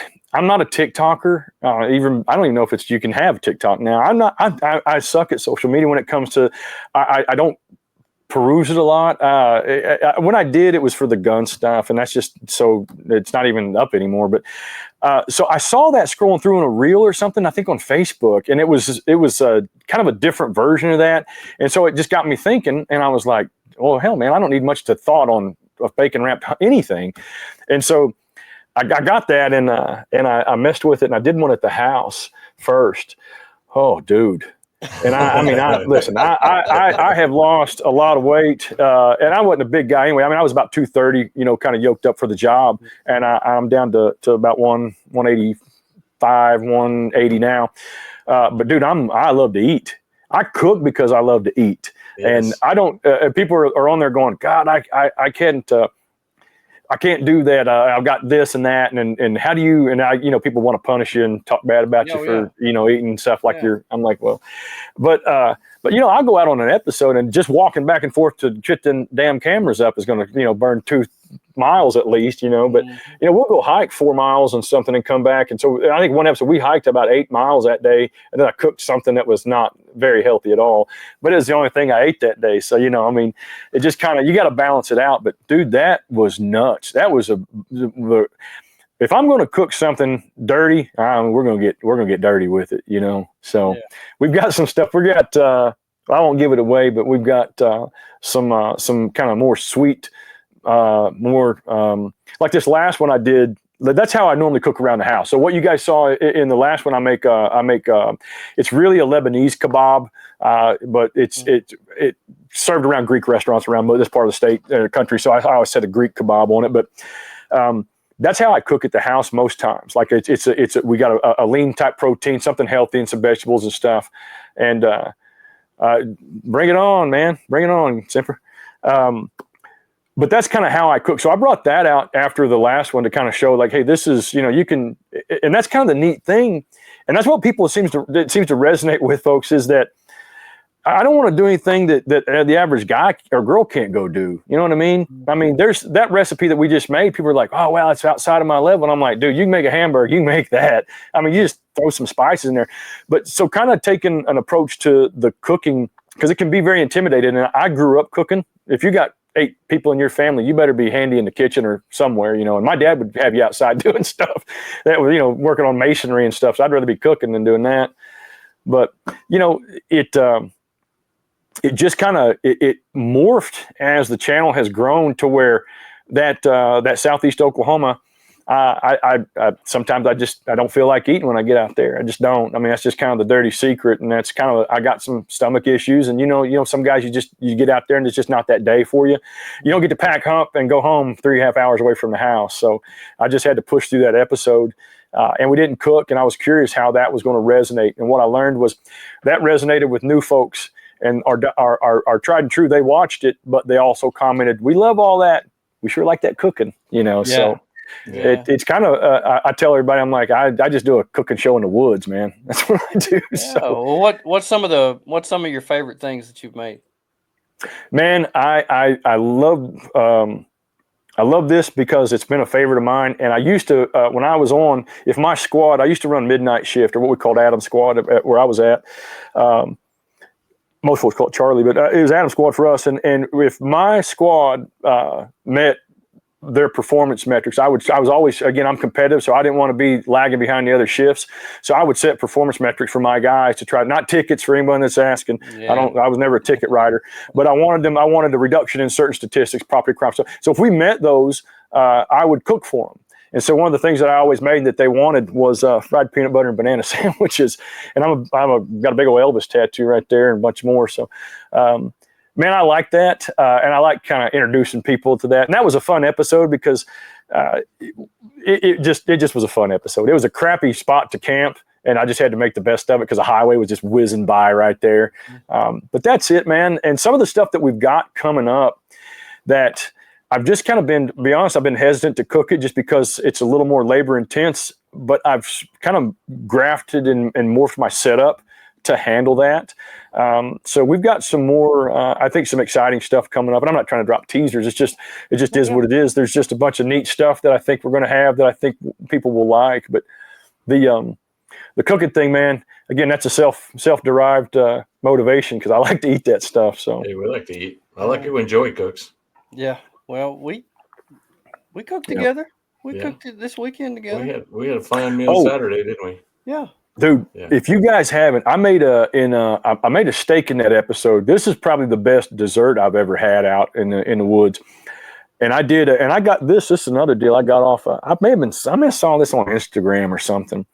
not a TikToker. I don't even know if you can have TikTok now. I suck at social media when it comes to I don't peruse it a lot. When I did, it was for the gun stuff, and that's just so it's not even up anymore. But so I saw that scrolling through in a reel or something, I think on Facebook, and it was kind of a different version of that, and so it just got me thinking, and I was like, well, hell, man, I don't need much to thought on bacon wrapped anything, and so I got that, and I messed with it, and I did one at the house first. Oh, dude. And listen, I have lost a lot of weight, and I wasn't a big guy anyway. I mean, I was about 230, kind of yoked up for the job, and I'm down to about 185, 180 now. But dude, I love to eat. I cook because I love to eat, and I don't. People are on there going, God, I can't. I can't do that. I've got this and that, and how do you? And people want to punish you and talk bad about you for eating stuff like you're. I'm like, well, but I'll go out on an episode and just walking back and forth to get the damn cameras up is going to burn 2 miles at least, But we'll go hike 4 miles and something and come back. And so I think one episode we hiked about 8 miles that day, and then I cooked something that was not very healthy at all, but it was the only thing I ate that day. So I mean, it just kind of you got to balance it out. But dude, that was nuts. That was if I'm going to cook something dirty, we're gonna get dirty with it, So we've got some stuff. We got I won't give it away, but we've got some kind of more sweet. More like this last one I did that's how I normally cook around the house. So what you guys saw in the last one, I make it's really a Lebanese kebab, but it's served around Greek restaurants around this part of the state country. So I always set a Greek kebab on it, but that's how I cook at the house most times. Like we got a lean type protein, something healthy, and some vegetables and stuff. And bring it on, man, bring it on, Semper. But that's kind of how I cook. So I brought that out after the last one to kind of show, like, hey, this is, you can, and that's kind of the neat thing, and that's what people seems to resonate with, folks, is that I don't want to do anything that the average guy or girl can't go do. You know what I mean? I mean, there's that recipe that we just made. People are like, oh, wow, it's outside of my level. And I'm like, dude, you can make a hamburger. You can make that. I mean, you just throw some spices in there. But so kind of taking an approach to the cooking, because it can be very intimidating. And I grew up cooking. If you got 8 people in your family, you better be handy in the kitchen or somewhere, and my dad would have you outside doing stuff that was, working on masonry and stuff. So I'd rather be cooking than doing that. But, it just kind of it morphed as the channel has grown to where that Southeast Oklahoma, I sometimes I don't feel like eating when I get out there. I just don't. I mean, that's just kind of the dirty secret, and that's kind of I got some stomach issues, and some guys you get out there and it's just not that day for you. You don't get to pack hump and go home 3.5 hours away from the house. So I just had to push through that episode. And we didn't cook, and I was curious how that was going to resonate. And what I learned was that resonated with new folks. And our tried and true, they watched it, but they also commented, we love all that. We sure like that cooking, So it's kind of, I tell everybody, I'm like, I just do a cooking show in the woods, man. That's what I do. Yeah. So Well, what's some of your favorite things that you've made? Man, I love this because it's been a favorite of mine. And I used to, when I was on, if my squad, I used to run midnight shift, or what we called Adam Squad where I was at. Most folks call it Charlie, but it was Adam Squad for us. And if my squad met their performance metrics, I was always, again, I'm competitive, so I didn't want to be lagging behind the other shifts. So I would set performance metrics for my guys to try, not tickets for anyone that's asking. Yeah. I was never a ticket writer, but I wanted a reduction in certain statistics, property crime stuff. So if we met those, I would cook for them. And so one of the things that I always made that they wanted was fried peanut butter and banana sandwiches. And got a big old Elvis tattoo right there and a bunch more. So, man, I like that. And I like kind of introducing people to that. And that was a fun episode because it just was a fun episode. It was a crappy spot to camp, and I just had to make the best of it because the highway was just whizzing by right there. But that's it, man. And some of the stuff that we've got coming up that I've just kind of been, to be honest, I've been hesitant to cook it just because it's a little more labor intense, but I've kind of grafted and morphed my setup to handle that. So we've got some more, I think some exciting stuff coming up, and I'm not trying to drop teasers. It just is what it is. There's just a bunch of neat stuff that I think we're going to have that I think people will like. But the cooking thing, man, again, that's a self-derived motivation because I like to eat that stuff. So hey, we like to eat. I like it when Joey cooks. Yeah. Well, we cooked together. We cooked it this weekend together. We had a fine meal Saturday, didn't we? Yeah. Dude, if you guys haven't, I made a steak in that episode. This is probably the best dessert I've ever had out in the woods. And I did, and I got this. This is another deal I got off. I may have saw this on Instagram or something.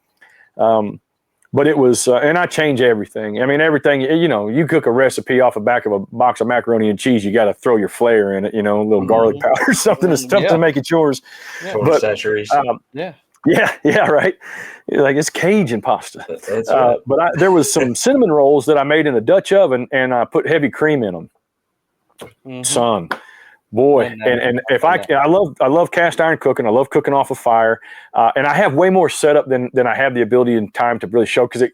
But it was, and I change everything. I mean, everything, you cook a recipe off the back of a box of macaroni and cheese, you got to throw your flair in it, a little garlic powder or something to make it yours. Yeah. But, saturation. Yeah, right. Like it's Cajun pasta. That's right. But there was some cinnamon rolls that I made in a Dutch oven, and I put heavy cream in them. Mm-hmm. Son, boy, and if I love cast iron cooking. I love cooking off a fire, and I have way more setup than I have the ability and time to really show because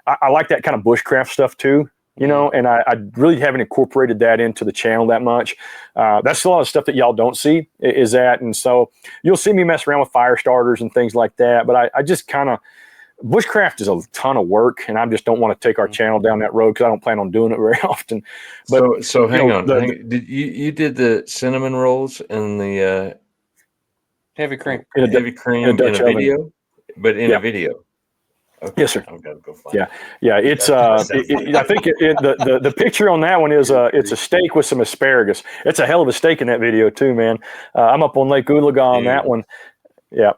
I like that kind of bushcraft stuff too. And I really haven't incorporated that into the channel that much. That's a lot of stuff that y'all don't see is that. And so you'll see me mess around with fire starters and things like that. But I just kind of, bushcraft is a ton of work, and I just don't want to take our channel down that road because I don't plan on doing it very often. But so hang on. Did you did the cinnamon rolls and the heavy cream in a video? But in a video. Okay. Yes, sir. I've got to go find Yeah. It's I think the picture on that one is it's a steak with some asparagus. It's a hell of a steak in that video too, man. I'm up on Lake Oolaga on that one. Yeah.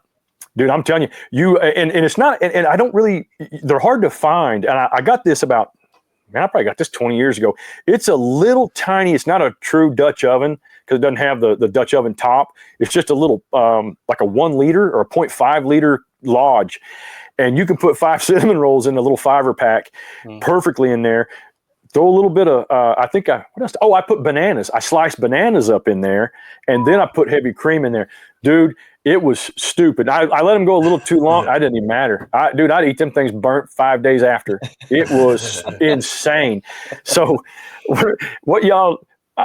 Dude, I'm telling you, and it's not, and I don't really, they're hard to find. And I got this about, man, I probably got this 20 years ago. It's a little tiny, it's not a true Dutch oven because it doesn't have the Dutch oven top. It's just a little, like a 1 liter or a 0.5 liter Lodge. And you can put 5 cinnamon rolls in a little 5-er pack perfectly in there. Throw a little bit of, what else? Oh, I put bananas. I sliced bananas up in there, and then I put heavy cream in there. Dude, it was stupid. I let them go a little too long. I didn't even matter. Dude, I'd eat them things burnt 5 days after. It was insane. So what y'all,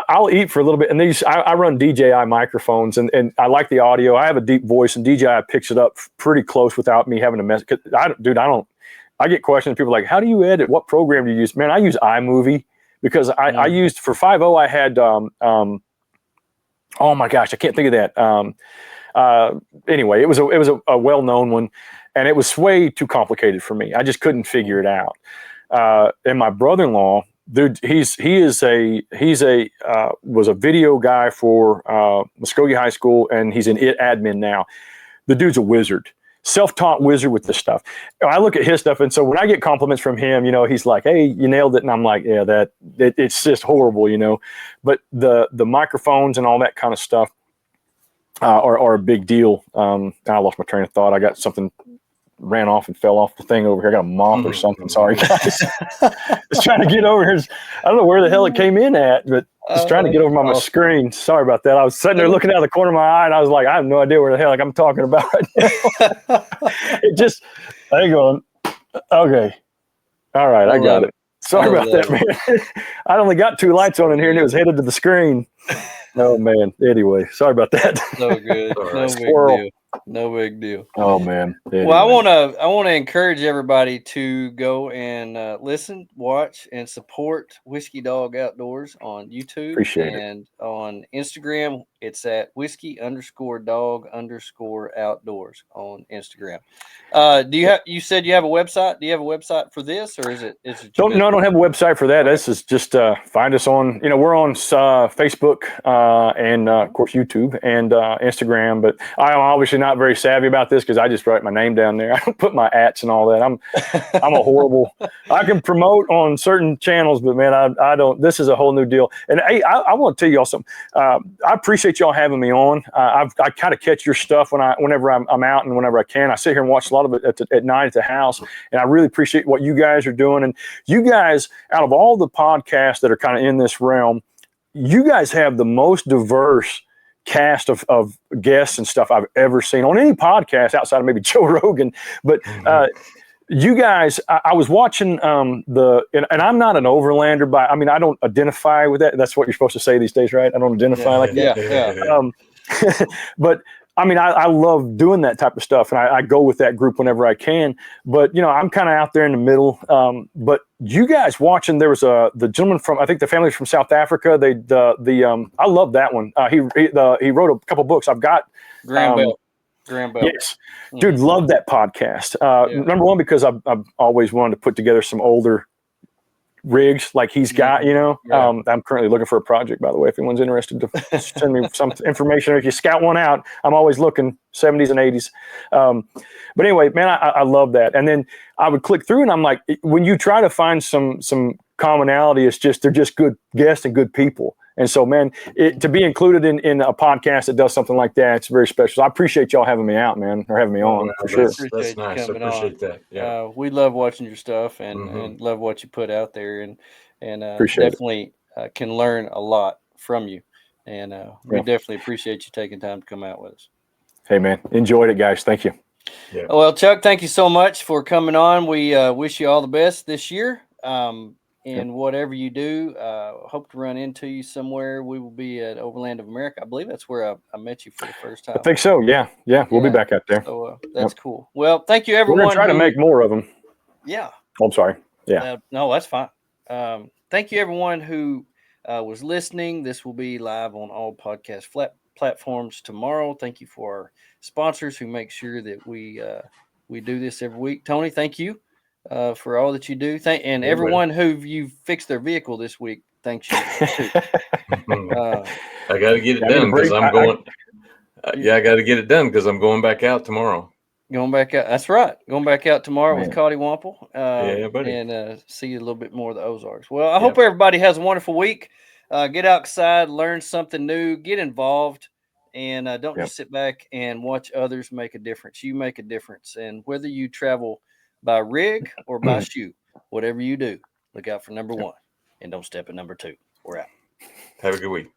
I'll eat for a little bit. And I run DJI microphones, and I like the audio. I have a deep voice, and DJI picks it up pretty close without me having to mess. I get questions. People are like, how do you edit? What program do you use? Man, I use iMovie because I used for 5.0. I had, oh my gosh, I can't think of that. Anyway, it was a well-known one, and it was way too complicated for me. I just couldn't figure it out. And my brother-in-law, dude, he was a video guy for Muskogee High School, and he's an admin now. The dude's a wizard. Self-taught wizard with this stuff. I look at his stuff, and so when I get compliments from him, he's like, "Hey, you nailed it," and I'm like, "Yeah, it's just horrible," But the microphones and all that kind of stuff are a big deal. I lost my train of thought. I got something ran off and fell off the thing over here. I got a moth or something. Sorry, guys. Just trying to get over here. I don't know where the hell it came in at, but just trying to get over my screen. Sorry about that. I was sitting there looking out of the corner of my eye, and I was like, I have no idea where the hell I'm talking about right now. It just, hang on. Okay. All right, I got it. Sorry about that, man. I only got 2 lights on in here, and it was headed to the screen. Oh, man. Anyway, sorry about that. So good. No big deal. No big deal. Oh man. Anyway. Well, I want to encourage everybody to go and listen, watch, and support Whiskey Dog Outdoors on YouTube. Appreciate and it. On Instagram, it's at whiskey_dog_outdoors on Instagram. You said you have a website? Do you have a website for this, or is it? No, I don't have a website for that. This is just find us on. We're on Facebook and of course YouTube and Instagram. But I'm obviously not very savvy about this because I just write my name down there. I don't put my ats and all that. I'm a horrible. I can promote on certain channels, but man, I don't. This is a whole new deal. And hey, I want to tell y'all something. I appreciate y'all having me on. I kind of catch your stuff whenever I'm out and whenever I can. I sit here and watch a lot of it at night at the house, and I really appreciate what you guys are doing. And you guys, out of all the podcasts that are kind of in this realm, you guys have the most diverse cast of guests and stuff I've ever seen on any podcast outside of maybe Joe Rogan. But you guys, I was watching and I'm not an overlander, but I mean, I don't identify with that. That's what you're supposed to say these days, right? I don't identify like that. Yeah. But I mean, I love doing that type of stuff, and I go with that group whenever I can. But I'm kind of out there in the middle. But you guys watching, there was the gentleman from, I think the family from South Africa. I love that one. He wrote a couple books. I've got Graham Bell. Yes, dude, love that podcast. Number one, because I've always wanted to put together some older rigs like he's got, I'm currently looking for a project, by the way, if anyone's interested to send me some information, or if you scout one out, I'm always looking 70s and 80s. But anyway, man, I love that. And then I would click through and I'm like, when you try to find some commonality, they're just good guests and good people. And so, man, to be included in a podcast that does something like that, it's very special. So I appreciate y'all having me out, man, or having me on for sure. That's nice. I appreciate that. Yeah, we love watching your stuff and love what you put out there, and definitely can learn a lot from you. And we definitely appreciate you taking time to come out with us. Hey, man, enjoyed it, guys. Thank you. Yeah. Well, Chuck, thank you so much for coming on. We wish you all the best this year. And whatever you do, hope to run into you somewhere. We will be at Overland of America. I believe that's where I met you for the first time. I think so. Yeah. We'll be back out there. So that's cool. Well, thank you, everyone. We're going to try to make more of them. Yeah. Oh, I'm sorry. Yeah. No, that's fine. Thank you, everyone who was listening. This will be live on all podcast platforms tomorrow. Thank you for our sponsors who make sure that we do this every week. Tony, thank you. For all that you do. And everyone who you fixed their vehicle this week, thanks you. I got to get it done because I'm going. I got to get it done because I'm going back out tomorrow. Going back out. That's right. Going back out tomorrow with Man. Cotty Wample. Yeah, buddy. And see a little bit more of the Ozarks. Well, I hope everybody has a wonderful week. Get outside, learn something new, get involved, and don't just sit back and watch others make a difference. You make a difference. And whether you travel by rig or by shoe, whatever you do, look out for number 1 and don't step at number 2. We're out. Have a good week.